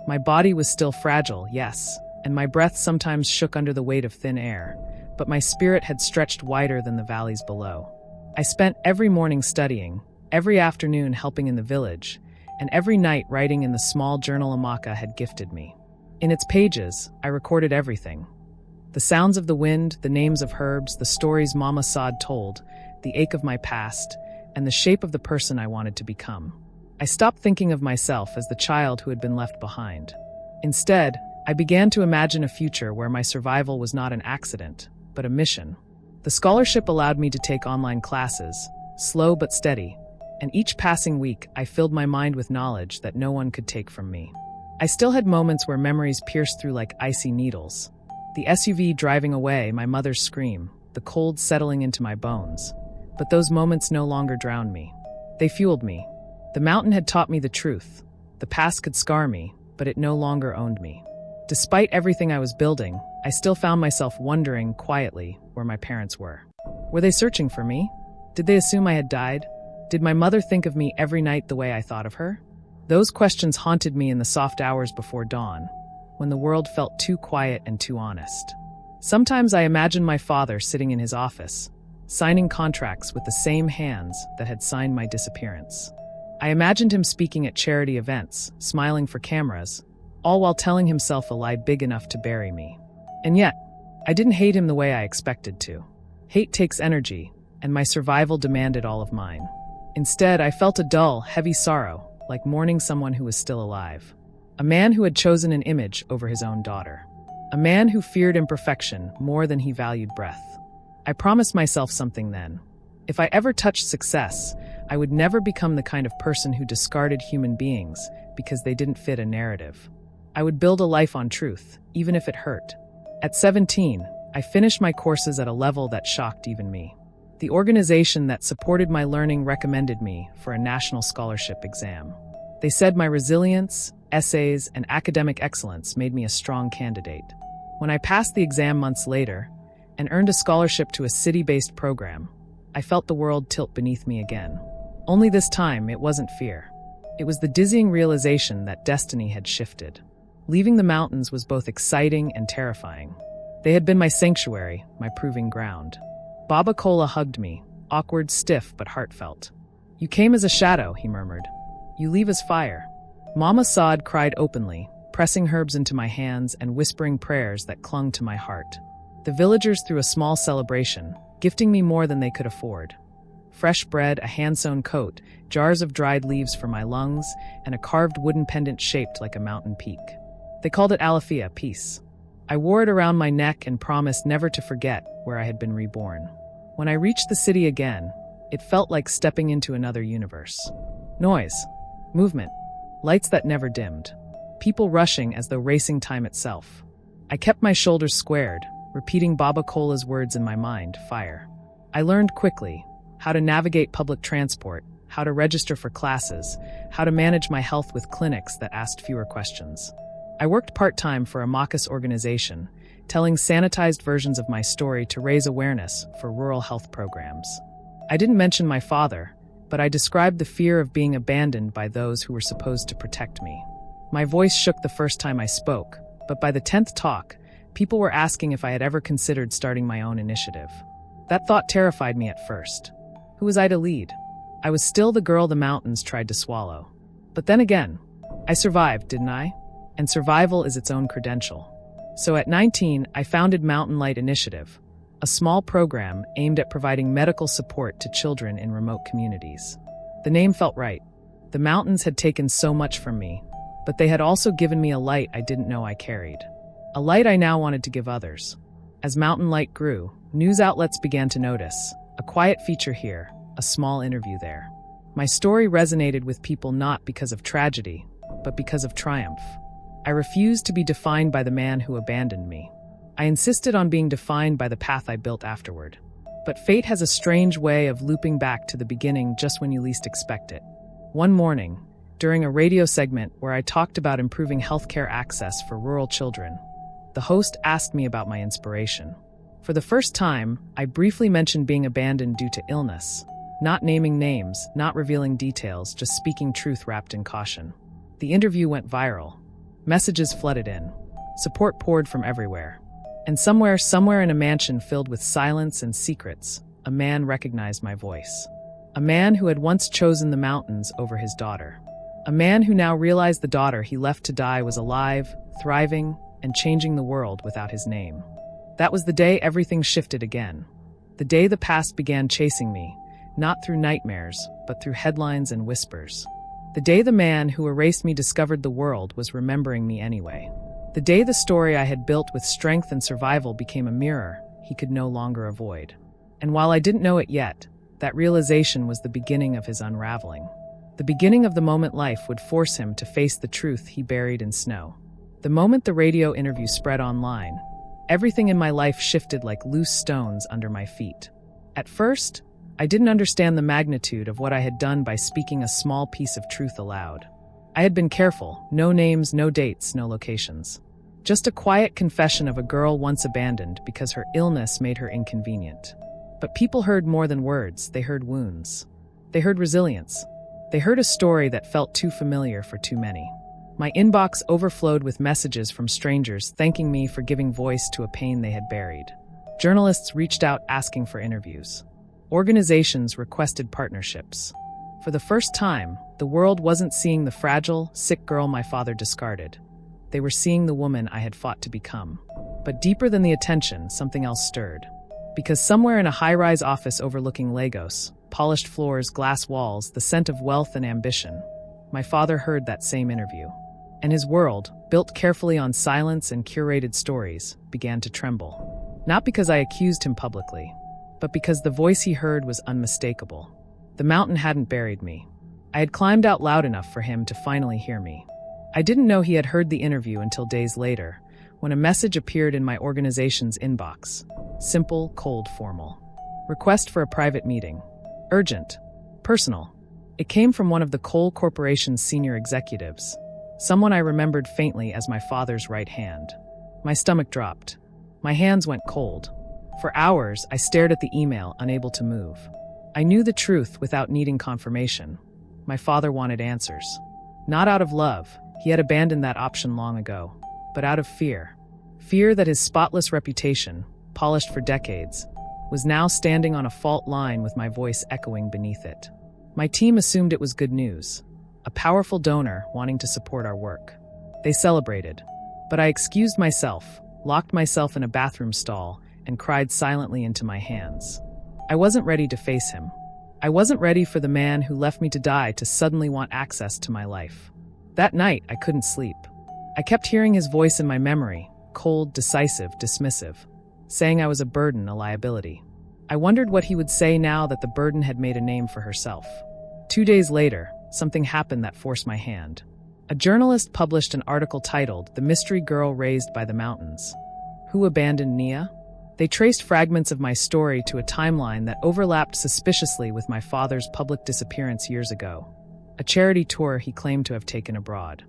My body was still fragile, yes, and my breath sometimes shook under the weight of thin air, but my spirit had stretched wider than the valleys below. I spent every morning studying, every afternoon helping in the village, and every night writing in the small journal Amaka had gifted me. In its pages, I recorded everything. The sounds of the wind, the names of herbs, the stories Mama Saad told, the ache of my past, and the shape of the person I wanted to become. I stopped thinking of myself as the child who had been left behind. Instead, I began to imagine a future where my survival was not an accident, but a mission. The scholarship allowed me to take online classes, slow but steady, and each passing week I filled my mind with knowledge that no one could take from me. I still had moments where memories pierced through like icy needles. The SUV driving away, my mother's scream, the cold settling into my bones. But those moments no longer drowned me. They fueled me. The mountain had taught me the truth. The past could scar me, but it no longer owned me. Despite everything I was building, I still found myself wondering quietly where my parents were. Were they searching for me? Did they assume I had died? Did my mother think of me every night the way I thought of her? Those questions haunted me in the soft hours before dawn, when the world felt too quiet and too honest. Sometimes I imagined my father sitting in his office, signing contracts with the same hands that had signed my disappearance. I imagined him speaking at charity events, smiling for cameras, all while telling himself a lie big enough to bury me. And yet, I didn't hate him the way I expected to. Hate takes energy, and my survival demanded all of mine. Instead, I felt a dull, heavy sorrow, like mourning someone who was still alive. A man who had chosen an image over his own daughter. A man who feared imperfection more than he valued breath. I promised myself something then. If I ever touched success, I would never become the kind of person who discarded human beings because they didn't fit a narrative. I would build a life on truth, even if it hurt. At 17, I finished my courses at a level that shocked even me. The organization that supported my learning recommended me for a national scholarship exam. They said my resilience, essays, and academic excellence made me a strong candidate. When I passed the exam months later and earned a scholarship to a city-based program, I felt the world tilt beneath me again. Only this time, it wasn't fear. It was the dizzying realization that destiny had shifted. Leaving the mountains was both exciting and terrifying. They had been my sanctuary, my proving ground. Baba Cola hugged me, awkward, stiff, but heartfelt. "You came as a shadow," he murmured. "You leave as fire." Mama Saad cried openly, pressing herbs into my hands and whispering prayers that clung to my heart. The villagers threw a small celebration, gifting me more than they could afford. Fresh bread, a hand-sewn coat, jars of dried leaves for my lungs, and a carved wooden pendant shaped like a mountain peak. They called it Alafia, peace. I wore it around my neck and promised never to forget where I had been reborn. When I reached the city again, it felt like stepping into another universe. Noise, movement, lights that never dimmed, people rushing as though racing time itself. I kept my shoulders squared, repeating Baba Cola's words in my mind, fire. I learned quickly how to navigate public transport, how to register for classes, how to manage my health with clinics that asked fewer questions. I worked part-time for a Makas organization, telling sanitized versions of my story to raise awareness for rural health programs. I didn't mention my father, but I described the fear of being abandoned by those who were supposed to protect me. My voice shook the first time I spoke, but by the 10th talk, people were asking if I had ever considered starting my own initiative. That thought terrified me at first. Who was I to lead? I was still the girl the mountains tried to swallow. But then again, I survived, didn't I? And survival is its own credential. So at 19, I founded Mountain Light Initiative, a small program aimed at providing medical support to children in remote communities. The name felt right. The mountains had taken so much from me, but they had also given me a light I didn't know I carried. A light I now wanted to give others. As Mountain Light grew, news outlets began to notice. A quiet feature here, a small interview there. My story resonated with people not because of tragedy, but because of triumph. I refused to be defined by the man who abandoned me. I insisted on being defined by the path I built afterward. But fate has a strange way of looping back to the beginning just when you least expect it. One morning, during a radio segment where I talked about improving healthcare access for rural children, the host asked me about my inspiration. For the first time, I briefly mentioned being abandoned due to illness, not naming names, not revealing details, just speaking truth wrapped in caution. The interview went viral. Messages flooded in. Support poured from everywhere. And somewhere in a mansion filled with silence and secrets, a man recognized my voice. A man who had once chosen the mountains over his daughter. A man who now realized the daughter he left to die was alive, thriving, and changing the world without his name. That was the day everything shifted again. The day the past began chasing me, not through nightmares, but through headlines and whispers. The day the man who erased me discovered the world was remembering me anyway. The day the story I had built with strength and survival became a mirror he could no longer avoid. And while I didn't know it yet, that realization was the beginning of his unraveling. The beginning of the moment life would force him to face the truth he buried in snow. The moment the radio interview spread online, everything in my life shifted like loose stones under my feet. At first, I didn't understand the magnitude of what I had done by speaking a small piece of truth aloud. I had been careful, no names, no dates, no locations. Just a quiet confession of a girl once abandoned because her illness made her inconvenient. But people heard more than words, they heard wounds. They heard resilience. They heard a story that felt too familiar for too many. My inbox overflowed with messages from strangers thanking me for giving voice to a pain they had buried. Journalists reached out asking for interviews. Organizations requested partnerships. For the first time, the world wasn't seeing the fragile, sick girl my father discarded. They were seeing the woman I had fought to become. But deeper than the attention, something else stirred. Because somewhere in a high-rise office overlooking Lagos, polished floors, glass walls, the scent of wealth and ambition, my father heard that same interview. And his world, built carefully on silence and curated stories, began to tremble. Not because I accused him publicly, but because the voice he heard was unmistakable. The mountain hadn't buried me. I had climbed out loud enough for him to finally hear me. I didn't know he had heard the interview until days later, when a message appeared in my organization's inbox. Simple, cold, formal. Request for a private meeting. Urgent. Personal. It came from one of the Cole Corporation's senior executives, someone I remembered faintly as my father's right hand. My stomach dropped. My hands went cold. For hours, I stared at the email, unable to move. I knew the truth without needing confirmation. My father wanted answers. Not out of love, he had abandoned that option long ago, but out of fear. Fear that his spotless reputation, polished for decades, was now standing on a fault line with my voice echoing beneath it. My team assumed it was good news, a powerful donor wanting to support our work. They celebrated, but I excused myself, locked myself in a bathroom stall, and cried silently into my hands. I wasn't ready to face him. I wasn't ready for the man who left me to die to suddenly want access to my life. That night, I couldn't sleep. I kept hearing his voice in my memory, cold, decisive, dismissive, saying I was a burden, a liability. I wondered what he would say now that the burden had made a name for herself. 2 days later, something happened that forced my hand. A journalist published an article titled "The Mystery Girl Raised by the Mountains." Who abandoned Nia? They traced fragments of my story to a timeline that overlapped suspiciously with my father's public disappearance years ago, a charity tour he claimed to have taken abroad.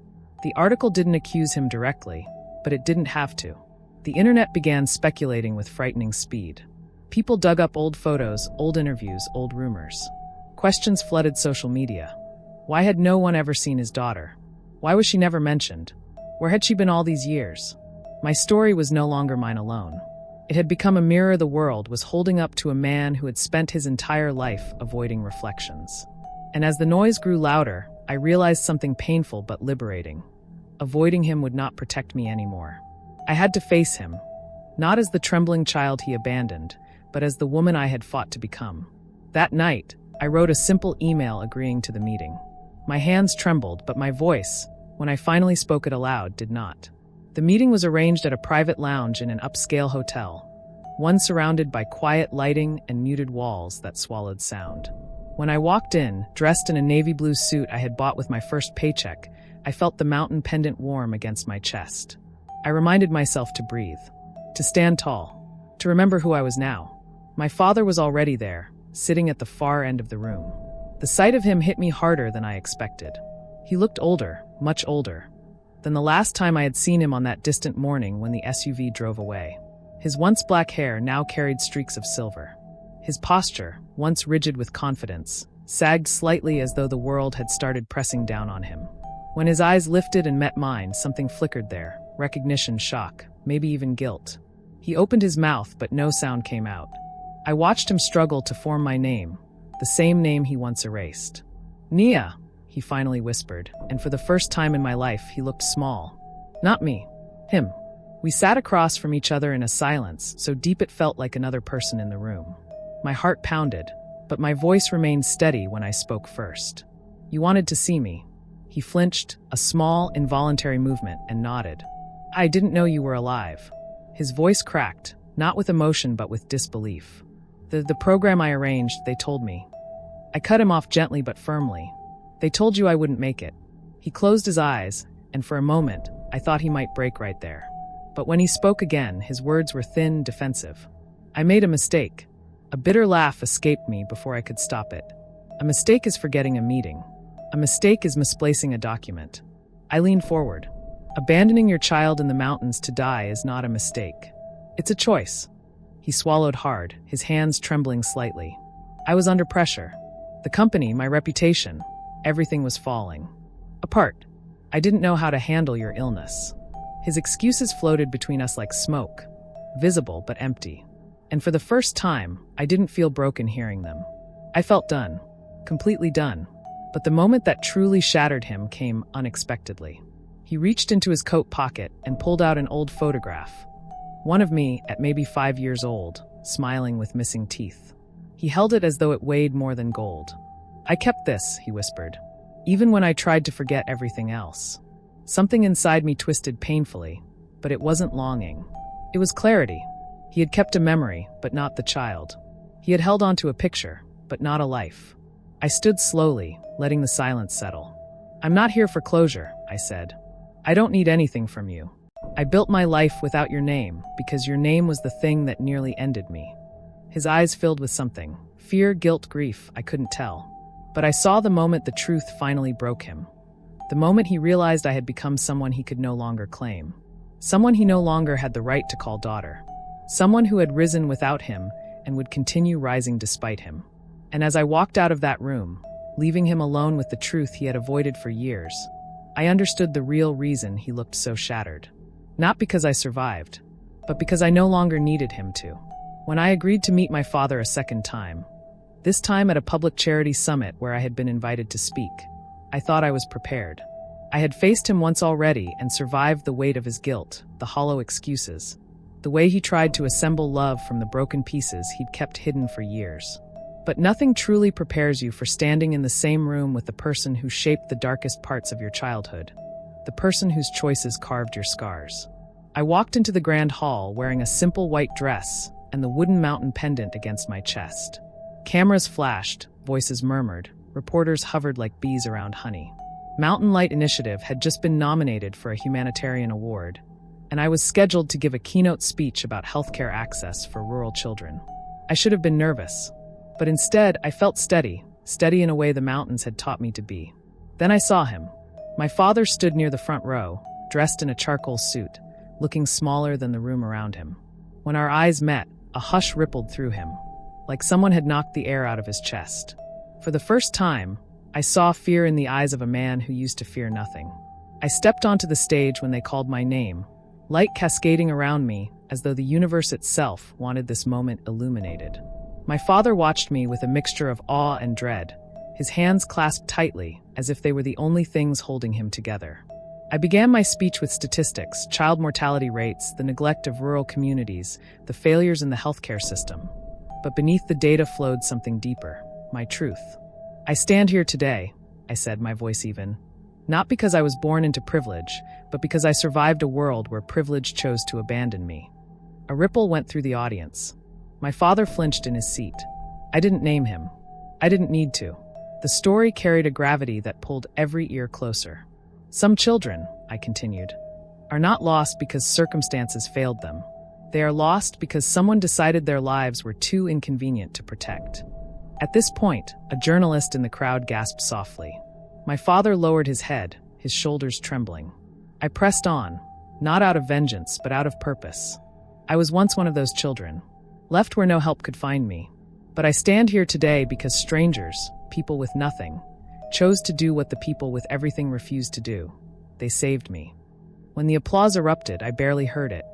The article didn't accuse him directly, but it didn't have to. The internet began speculating with frightening speed. People dug up old photos, old interviews, old rumors. Questions flooded social media. Why had no one ever seen his daughter? Why was she never mentioned? Where had she been all these years? My story was no longer mine alone. It had become a mirror the world was holding up to a man who had spent his entire life avoiding reflections. And as the noise grew louder, I realized something painful but liberating. Avoiding him would not protect me anymore. I had to face him, not as the trembling child he abandoned, but as the woman I had fought to become. That night, I wrote a simple email agreeing to the meeting. My hands trembled, but my voice, when I finally spoke it aloud, did not. The meeting was arranged at a private lounge in an upscale hotel, one surrounded by quiet lighting and muted walls that swallowed sound. When I walked in, dressed in a navy blue suit I had bought with my first paycheck, I felt the mountain pendant warm against my chest. I reminded myself to breathe, to stand tall, to remember who I was now. My father was already there, sitting at the far end of the room. The sight of him hit me harder than I expected. He looked older, much older, than the last time I had seen him on that distant morning when the SUV drove away. His once black hair now carried streaks of silver. His posture, once rigid with confidence, sagged slightly as though the world had started pressing down on him. When his eyes lifted and met mine, something flickered there, recognition, shock, maybe even guilt. He opened his mouth, but no sound came out. I watched him struggle to form my name, the same name he once erased. "Nia," he finally whispered, and for the first time in my life, he looked small. Not me, him. We sat across from each other in a silence so deep it felt like another person in the room. My heart pounded, but my voice remained steady when I spoke first. "You wanted to see me." He flinched, a small, involuntary movement, and nodded. "I didn't know you were alive." His voice cracked, not with emotion but with disbelief. The program I arranged, they told me. I cut him off gently but firmly. "They told you I wouldn't make it." He closed his eyes, and for a moment, I thought he might break right there. But when he spoke again, his words were thin, defensive. "I made a mistake. A bitter laugh escaped me before I could stop it. A mistake is forgetting a meeting. A mistake is misplacing a document. I leaned forward. Abandoning your child in the mountains to die is not a mistake. It's a choice. He swallowed hard, his hands trembling slightly. I was under pressure. The company, my reputation, everything was falling apart. I didn't know how to handle your illness. His excuses floated between us like smoke, visible but empty. And for the first time, I didn't feel broken hearing them. I felt done, completely done. But the moment that truly shattered him came unexpectedly. He reached into his coat pocket and pulled out an old photograph. One of me, at maybe 5 years old, smiling with missing teeth. He held it as though it weighed more than gold. I kept this, he whispered, even when I tried to forget everything else. Something inside me twisted painfully, but it wasn't longing. It was clarity. He had kept a memory, but not the child. He had held on to a picture, but not a life. I stood slowly, letting the silence settle. I'm not here for closure, I said. I don't need anything from you. I built my life without your name, because your name was the thing that nearly ended me. His eyes filled with something. Fear, guilt, grief, I couldn't tell. But I saw the moment the truth finally broke him. The moment he realized I had become someone he could no longer claim. Someone he no longer had the right to call daughter. Someone who had risen without him and would continue rising despite him. And as I walked out of that room, leaving him alone with the truth he had avoided for years, I understood the real reason he looked so shattered. Not because I survived, but because I no longer needed him to. When I agreed to meet my father a second time, this time at a public charity summit where I had been invited to speak, I thought I was prepared. I had faced him once already and survived the weight of his guilt, the hollow excuses, the way he tried to assemble love from the broken pieces he'd kept hidden for years. But nothing truly prepares you for standing in the same room with the person who shaped the darkest parts of your childhood, the person whose choices carved your scars. I walked into the grand hall wearing a simple white dress and the wooden mountain pendant against my chest. Cameras flashed, voices murmured, reporters hovered like bees around honey. Mountain Light Initiative had just been nominated for a humanitarian award, and I was scheduled to give a keynote speech about healthcare access for rural children. I should have been nervous, but instead I felt steady in a way the mountains had taught me to be. Then I saw him. My father stood near the front row, dressed in a charcoal suit, looking smaller than the room around him. When our eyes met, a hush rippled through him, like someone had knocked the air out of his chest. For the first time, I saw fear in the eyes of a man who used to fear nothing. I stepped onto the stage when they called my name, light cascading around me as though the universe itself wanted this moment illuminated. My father watched me with a mixture of awe and dread, his hands clasped tightly as if they were the only things holding him together. I began my speech with statistics, child mortality rates, the neglect of rural communities, the failures in the healthcare system. But beneath the data flowed something deeper, my truth. I stand here today, I said, my voice even, not because I was born into privilege, but because I survived a world where privilege chose to abandon me. A ripple went through the audience. My father flinched in his seat. I didn't name him. I didn't need to. The story carried a gravity that pulled every ear closer. Some children, I continued, are not lost because circumstances failed them. They are lost because someone decided their lives were too inconvenient to protect. At this point, a journalist in the crowd gasped softly. My father lowered his head, his shoulders trembling. I pressed on, not out of vengeance, but out of purpose. I was once one of those children, left where no help could find me. But I stand here today because strangers, people with nothing, chose to do what the people with everything refused to do. They saved me. When the applause erupted, I barely heard it.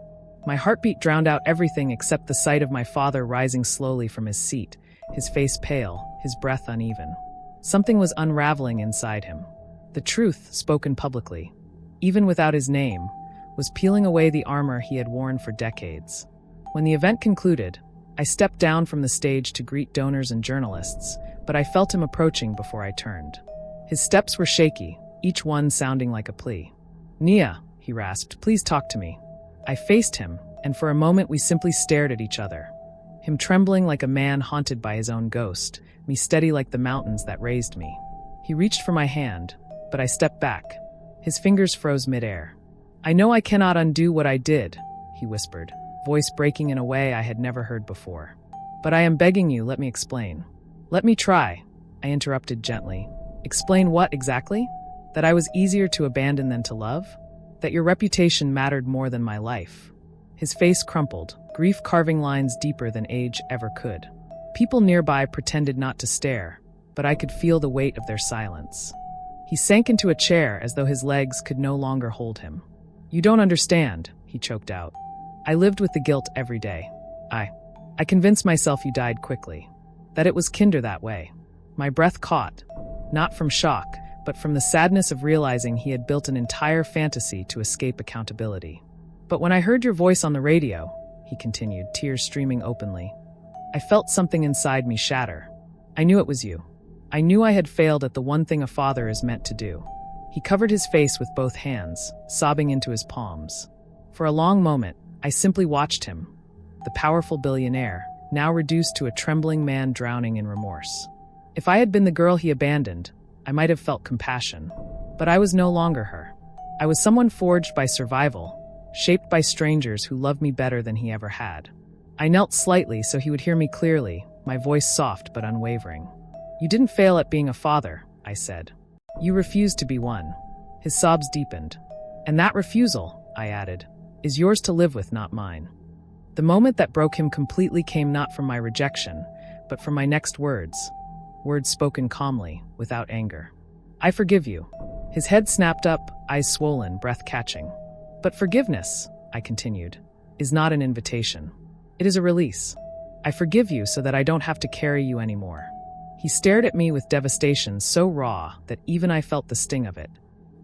My heartbeat drowned out everything except the sight of my father rising slowly from his seat, his face pale, his breath uneven. Something was unraveling inside him. The truth, spoken publicly, even without his name, was peeling away the armor he had worn for decades. When the event concluded, I stepped down from the stage to greet donors and journalists, but I felt him approaching before I turned. His steps were shaky, each one sounding like a plea. "Nia," he rasped, "please talk to me." I faced him, and for a moment we simply stared at each other. Him trembling like a man haunted by his own ghost, me steady like the mountains that raised me. He reached for my hand, but I stepped back. His fingers froze midair. "I know I cannot undo what I did," he whispered, voice breaking in a way I had never heard before. But I am begging you, let me explain. Let me try, I interrupted gently. Explain what exactly? That I was easier to abandon than to love? That your reputation mattered more than my life? His face crumpled, grief carving lines deeper than age ever could. People nearby pretended not to stare, but I could feel the weight of their silence. He sank into a chair as though his legs could no longer hold him. You don't understand, he choked out. I lived with the guilt every day. I convinced myself you died quickly. That it was kinder that way. My breath caught, not from shock, but from the sadness of realizing he had built an entire fantasy to escape accountability. But when I heard your voice on the radio, he continued, tears streaming openly, I felt something inside me shatter. I knew it was you. I knew I had failed at the one thing a father is meant to do. He covered his face with both hands, sobbing into his palms. For a long moment, I simply watched him, the powerful billionaire, now reduced to a trembling man drowning in remorse. If I had been the girl he abandoned, I might have felt compassion. But I was no longer her. I was someone forged by survival, shaped by strangers who loved me better than he ever had. I knelt slightly so he would hear me clearly, my voice soft but unwavering. You didn't fail at being a father, I said. You refused to be one. His sobs deepened. And that refusal, I added, is yours to live with, not mine. The moment that broke him completely came not from my rejection, but from my next words spoken calmly, without anger. I forgive you. His head snapped up, eyes swollen, breath catching. But forgiveness, I continued, is not an invitation. It is a release. I forgive you so that I don't have to carry you anymore. He stared at me with devastation so raw that even I felt the sting of it.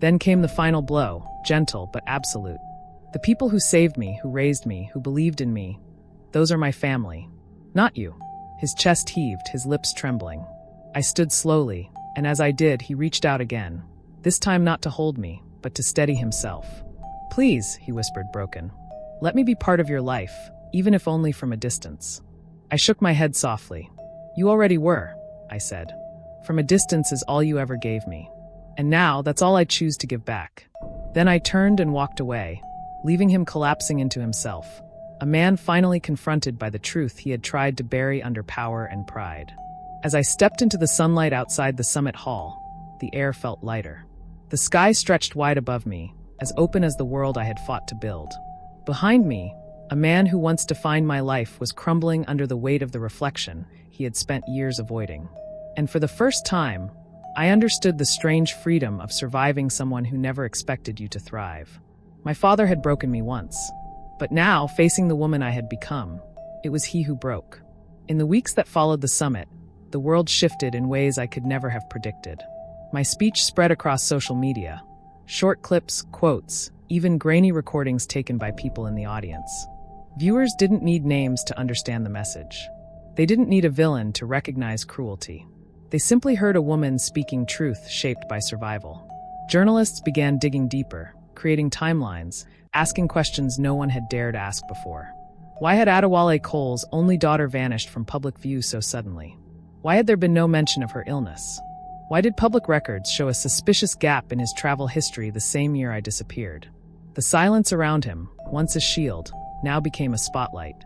Then came the final blow, gentle but absolute. The people who saved me, who raised me, who believed in me, those are my family. Not you. His chest heaved, his lips trembling. I stood slowly, and as I did, he reached out again, this time not to hold me, but to steady himself. Please, he whispered, broken. Let me be part of your life, even if only from a distance. I shook my head softly. You already were, I said. From a distance is all you ever gave me. And now, that's all I choose to give back. Then I turned and walked away, leaving him collapsing into himself, a man finally confronted by the truth he had tried to bury under power and pride. As I stepped into the sunlight outside the summit hall, the air felt lighter. The sky stretched wide above me, as open as the world I had fought to build. Behind me, a man who once defined my life was crumbling under the weight of the reflection he had spent years avoiding. And for the first time, I understood the strange freedom of surviving someone who never expected you to thrive. My father had broken me once, but now, facing the woman I had become, it was he who broke. In the weeks that followed the summit, the world shifted in ways I could never have predicted. My speech spread across social media. Short clips, quotes, even grainy recordings taken by people in the audience. Viewers didn't need names to understand the message. They didn't need a villain to recognize cruelty. They simply heard a woman speaking truth shaped by survival. Journalists began digging deeper, creating timelines, asking questions no one had dared ask before. Why had Nia Cole's only daughter vanished from public view so suddenly? Why had there been no mention of her illness? Why did public records show a suspicious gap in his travel history the same year I disappeared? The silence around him, once a shield, now became a spotlight.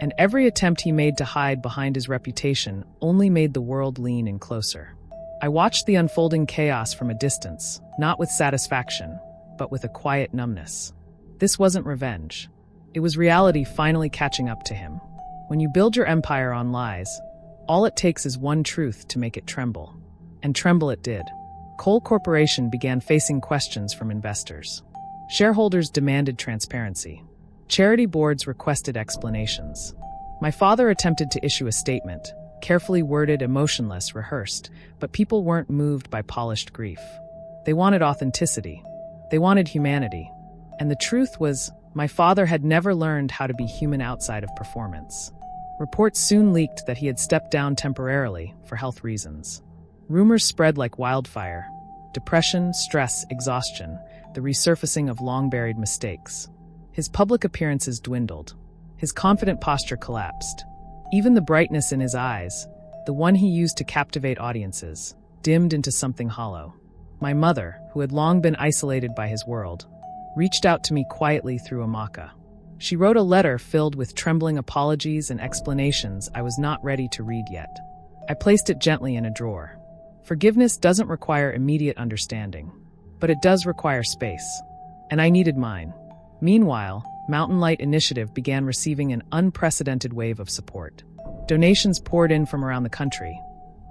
And every attempt he made to hide behind his reputation only made the world lean in closer. I watched the unfolding chaos from a distance, not with satisfaction, but with a quiet numbness. This wasn't revenge. It was reality finally catching up to him. When you build your empire on lies, all it takes is one truth to make it tremble. And tremble it did. Cole Corporation began facing questions from investors. Shareholders demanded transparency. Charity boards requested explanations. My father attempted to issue a statement, carefully worded, emotionless, rehearsed, but people weren't moved by polished grief. They wanted authenticity. They wanted humanity. And the truth was, my father had never learned how to be human outside of performance. Reports soon leaked that he had stepped down temporarily for health reasons. Rumors spread like wildfire. Depression, stress, exhaustion, the resurfacing of long-buried mistakes. His public appearances dwindled. His confident posture collapsed. Even the brightness in his eyes, the one he used to captivate audiences, dimmed into something hollow. My mother, who had long been isolated by his world, reached out to me quietly through Amaka. She wrote a letter filled with trembling apologies and explanations I was not ready to read yet. I placed it gently in a drawer. Forgiveness doesn't require immediate understanding, but it does require space. And I needed mine. Meanwhile, Mountain Light Initiative began receiving an unprecedented wave of support. Donations poured in from around the country.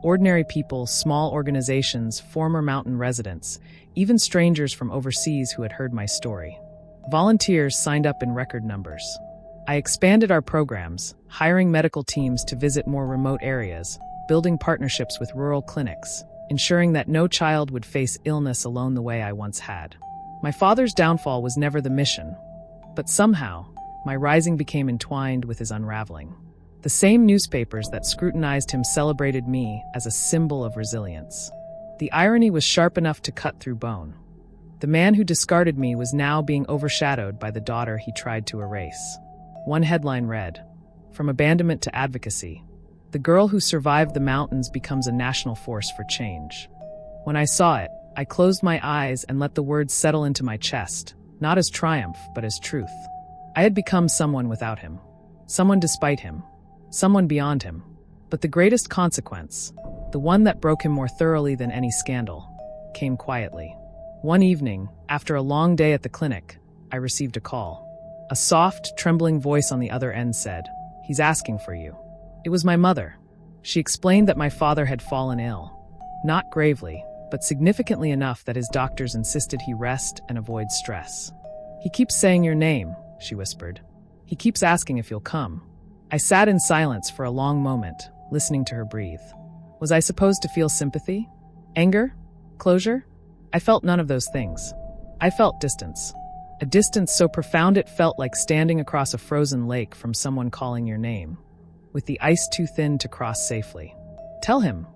Ordinary people, small organizations, former mountain residents, even strangers from overseas who had heard my story. Volunteers signed up in record numbers. I expanded our programs, hiring medical teams to visit more remote areas, building partnerships with rural clinics, ensuring that no child would face illness alone the way I once had. My father's downfall was never the mission, but somehow, my rising became entwined with his unraveling. The same newspapers that scrutinized him celebrated me as a symbol of resilience. The irony was sharp enough to cut through bone. The man who discarded me was now being overshadowed by the daughter he tried to erase. One headline read, "From abandonment to advocacy, the girl who survived the mountains becomes a national force for change." When I saw it, I closed my eyes and let the words settle into my chest, not as triumph, but as truth. I had become someone without him, someone despite him, someone beyond him. But the greatest consequence, the one that broke him more thoroughly than any scandal, came quietly. One evening, after a long day at the clinic, I received a call. A soft, trembling voice on the other end said, "He's asking for you." It was my mother. She explained that my father had fallen ill. Not gravely, but significantly enough that his doctors insisted he rest and avoid stress. "He keeps saying your name," she whispered. "He keeps asking if you'll come." I sat in silence for a long moment, listening to her breathe. Was I supposed to feel sympathy? Anger? Closure? I felt none of those things. I felt distance. A distance so profound it felt like standing across a frozen lake from someone calling your name, with the ice too thin to cross safely. "Tell him,"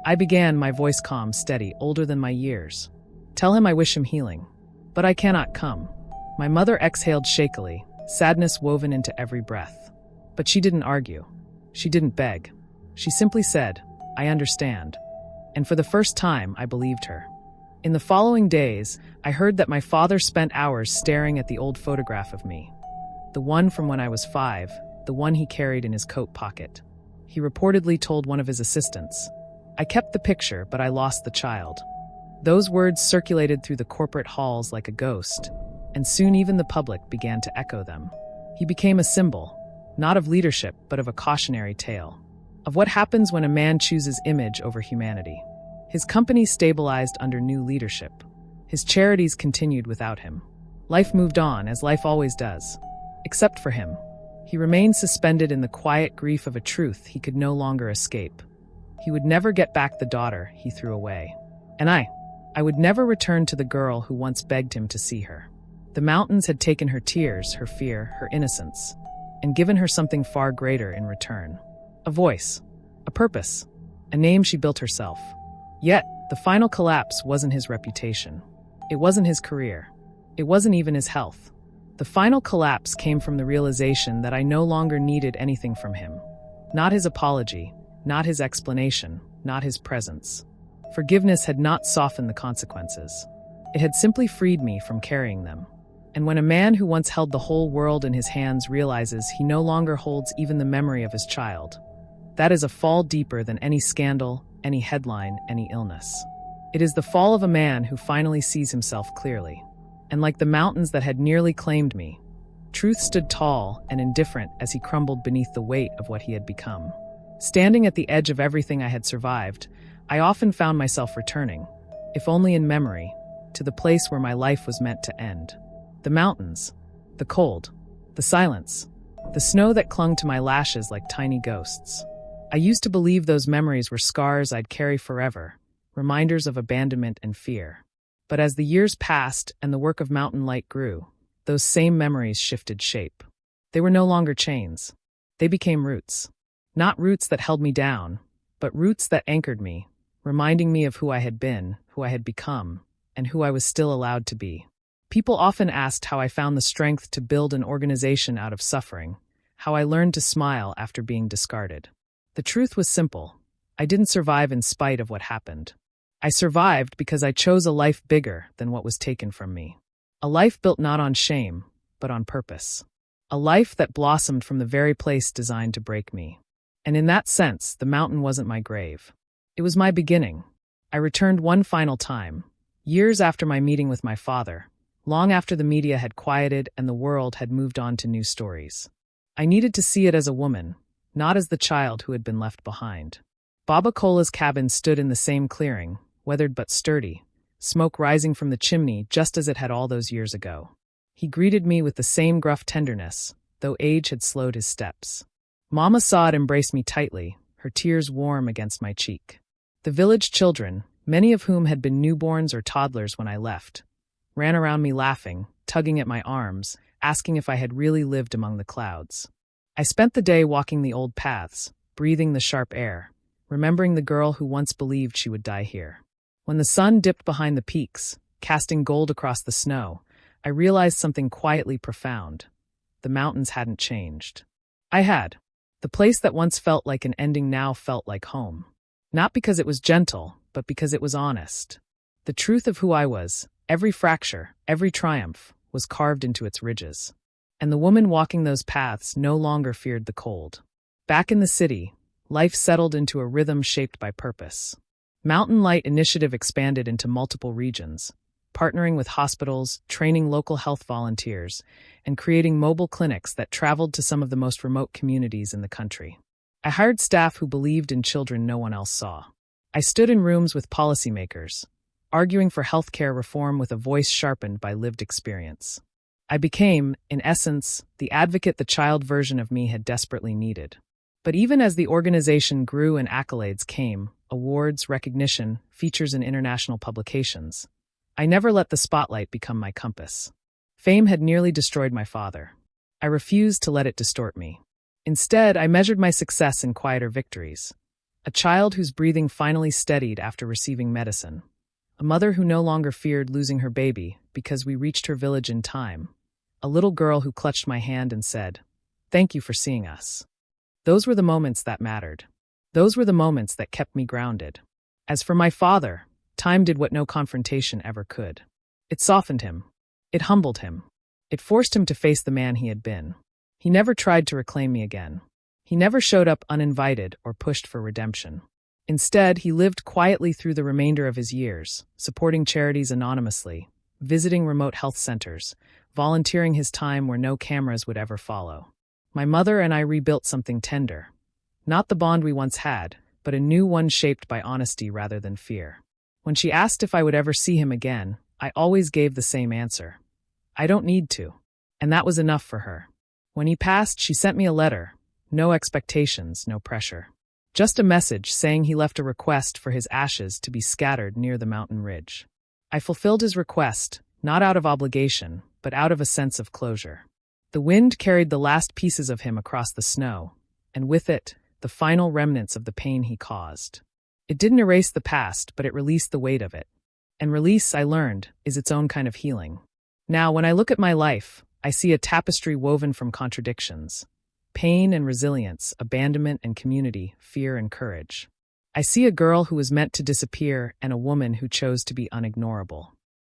I began, my voice calm, steady, older than my years. "Tell him I wish him healing. But I cannot come." My mother exhaled shakily, sadness woven into every breath. But she didn't argue. She didn't beg. She simply said, "I understand." And for the first time, I believed her. In the following days, I heard that my father spent hours staring at the old photograph of me. The one from when I was 5, the one he carried in his coat pocket. He reportedly told one of his assistants, "I kept the picture, but I lost the child." Those words circulated through the corporate halls like a ghost, and soon even the public began to echo them. He became a symbol, not of leadership, but of a cautionary tale, of what happens when a man chooses image over humanity. His company stabilized under new leadership. His charities continued without him. Life moved on, as life always does. Except for him. He remained suspended in the quiet grief of a truth he could no longer escape. He would never get back the daughter he threw away. And I would never return to the girl who once begged him to see her. The mountains had taken her tears, her fear, her innocence, and given her something far greater in return. A voice, a purpose, a name she built herself. Yet, the final collapse wasn't his reputation. It wasn't his career. It wasn't even his health. The final collapse came from the realization that I no longer needed anything from him. Not his apology, not his explanation, not his presence. Forgiveness had not softened the consequences. It had simply freed me from carrying them. And when a man who once held the whole world in his hands realizes he no longer holds even the memory of his child, that is a fall deeper than any scandal, any headline, any illness. It is the fall of a man who finally sees himself clearly. And like the mountains that had nearly claimed me, truth stood tall and indifferent as he crumbled beneath the weight of what he had become. Standing at the edge of everything I had survived, I often found myself returning, if only in memory, to the place where my life was meant to end. The mountains, the cold, the silence, the snow that clung to my lashes like tiny ghosts. I used to believe those memories were scars I'd carry forever, reminders of abandonment and fear. But as the years passed and the work of Mountain Light grew, those same memories shifted shape. They were no longer chains. They became roots. Not roots that held me down, but roots that anchored me, reminding me of who I had been, who I had become, and who I was still allowed to be. People often asked how I found the strength to build an organization out of suffering, how I learned to smile after being discarded. The truth was simple. I didn't survive in spite of what happened. I survived because I chose a life bigger than what was taken from me. A life built not on shame, but on purpose. A life that blossomed from the very place designed to break me. And in that sense, the mountain wasn't my grave. It was my beginning. I returned one final time, years after my meeting with my father, long after the media had quieted and the world had moved on to new stories. I needed to see it as a woman, not as the child who had been left behind. Baba Cola's cabin stood in the same clearing, weathered but sturdy, smoke rising from the chimney just as it had all those years ago. He greeted me with the same gruff tenderness, though age had slowed his steps. Mama Saad embraced me tightly, her tears warm against my cheek. The village children, many of whom had been newborns or toddlers when I left, ran around me laughing, tugging at my arms, asking if I had really lived among the clouds. I spent the day walking the old paths, breathing the sharp air, remembering the girl who once believed she would die here. When the sun dipped behind the peaks, casting gold across the snow, I realized something quietly profound. The mountains hadn't changed. I had. The place that once felt like an ending now felt like home. Not because it was gentle, but because it was honest. The truth of who I was, every fracture, every triumph, was carved into its ridges. And the woman walking those paths no longer feared the cold. Back in the city, life settled into a rhythm shaped by purpose. Mountain Light Initiative expanded into multiple regions, partnering with hospitals, training local health volunteers, and creating mobile clinics that traveled to some of the most remote communities in the country. I hired staff who believed in children no one else saw. I stood in rooms with policymakers, arguing for healthcare reform with a voice sharpened by lived experience. I became, in essence, the advocate the child version of me had desperately needed. But even as the organization grew and accolades came, awards, recognition, features in international publications, I never let the spotlight become my compass. Fame had nearly destroyed my father. I refused to let it distort me. Instead, I measured my success in quieter victories. A child whose breathing finally steadied after receiving medicine. A mother who no longer feared losing her baby because we reached her village in time. A little girl who clutched my hand and said, "Thank you for seeing us." Those were the moments that mattered. Those were the moments that kept me grounded. As for my father, time did what no confrontation ever could. It softened him. It humbled him. It forced him to face the man he had been. He never tried to reclaim me again. He never showed up uninvited or pushed for redemption. Instead, he lived quietly through the remainder of his years, supporting charities anonymously, visiting remote health centers, volunteering his time where no cameras would ever follow. My mother and I rebuilt something tender. Not the bond we once had, but a new one shaped by honesty rather than fear. When she asked if I would ever see him again, I always gave the same answer. I don't need to. And that was enough for her. When he passed, she sent me a letter. No expectations, no pressure. Just a message saying he left a request for his ashes to be scattered near the mountain ridge. I fulfilled his request, not out of obligation, but out of a sense of closure. The wind carried the last pieces of him across the snow, and with it, the final remnants of the pain he caused. It didn't erase the past, but it released the weight of it. And release, I learned, is its own kind of healing. Now, when I look at my life, I see a tapestry woven from contradictions. Pain and resilience, abandonment and community, fear and courage. I see a girl who was meant to disappear and a woman who chose to be unignorable.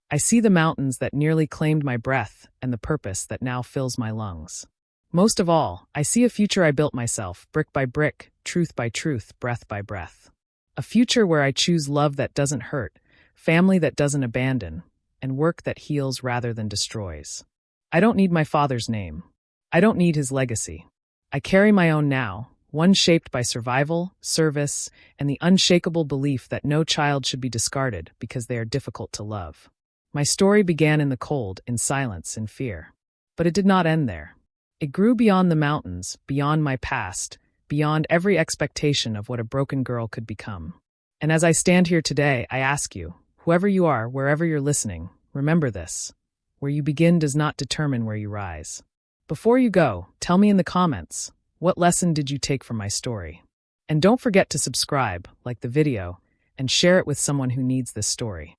I see the mountains that nearly claimed my breath and the purpose that now fills my lungs. Most of all, I see a future I built myself, brick by brick, truth by truth, breath by breath. A future where I choose love that doesn't hurt, family that doesn't abandon, and work that heals rather than destroys. I don't need my father's name. I don't need his legacy. I carry my own now, one shaped by survival, service, and the unshakable belief that no child should be discarded because they are difficult to love. My story began in the cold, in silence, in fear. But it did not end there. It grew beyond the mountains, beyond my past, beyond every expectation of what a broken girl could become. And as I stand here today, I ask you, whoever you are, wherever you're listening, remember this. Where you begin does not determine where you rise. Before you go, tell me in the comments, what lesson did you take from my story? And don't forget to subscribe, like the video, and share it with someone who needs this story.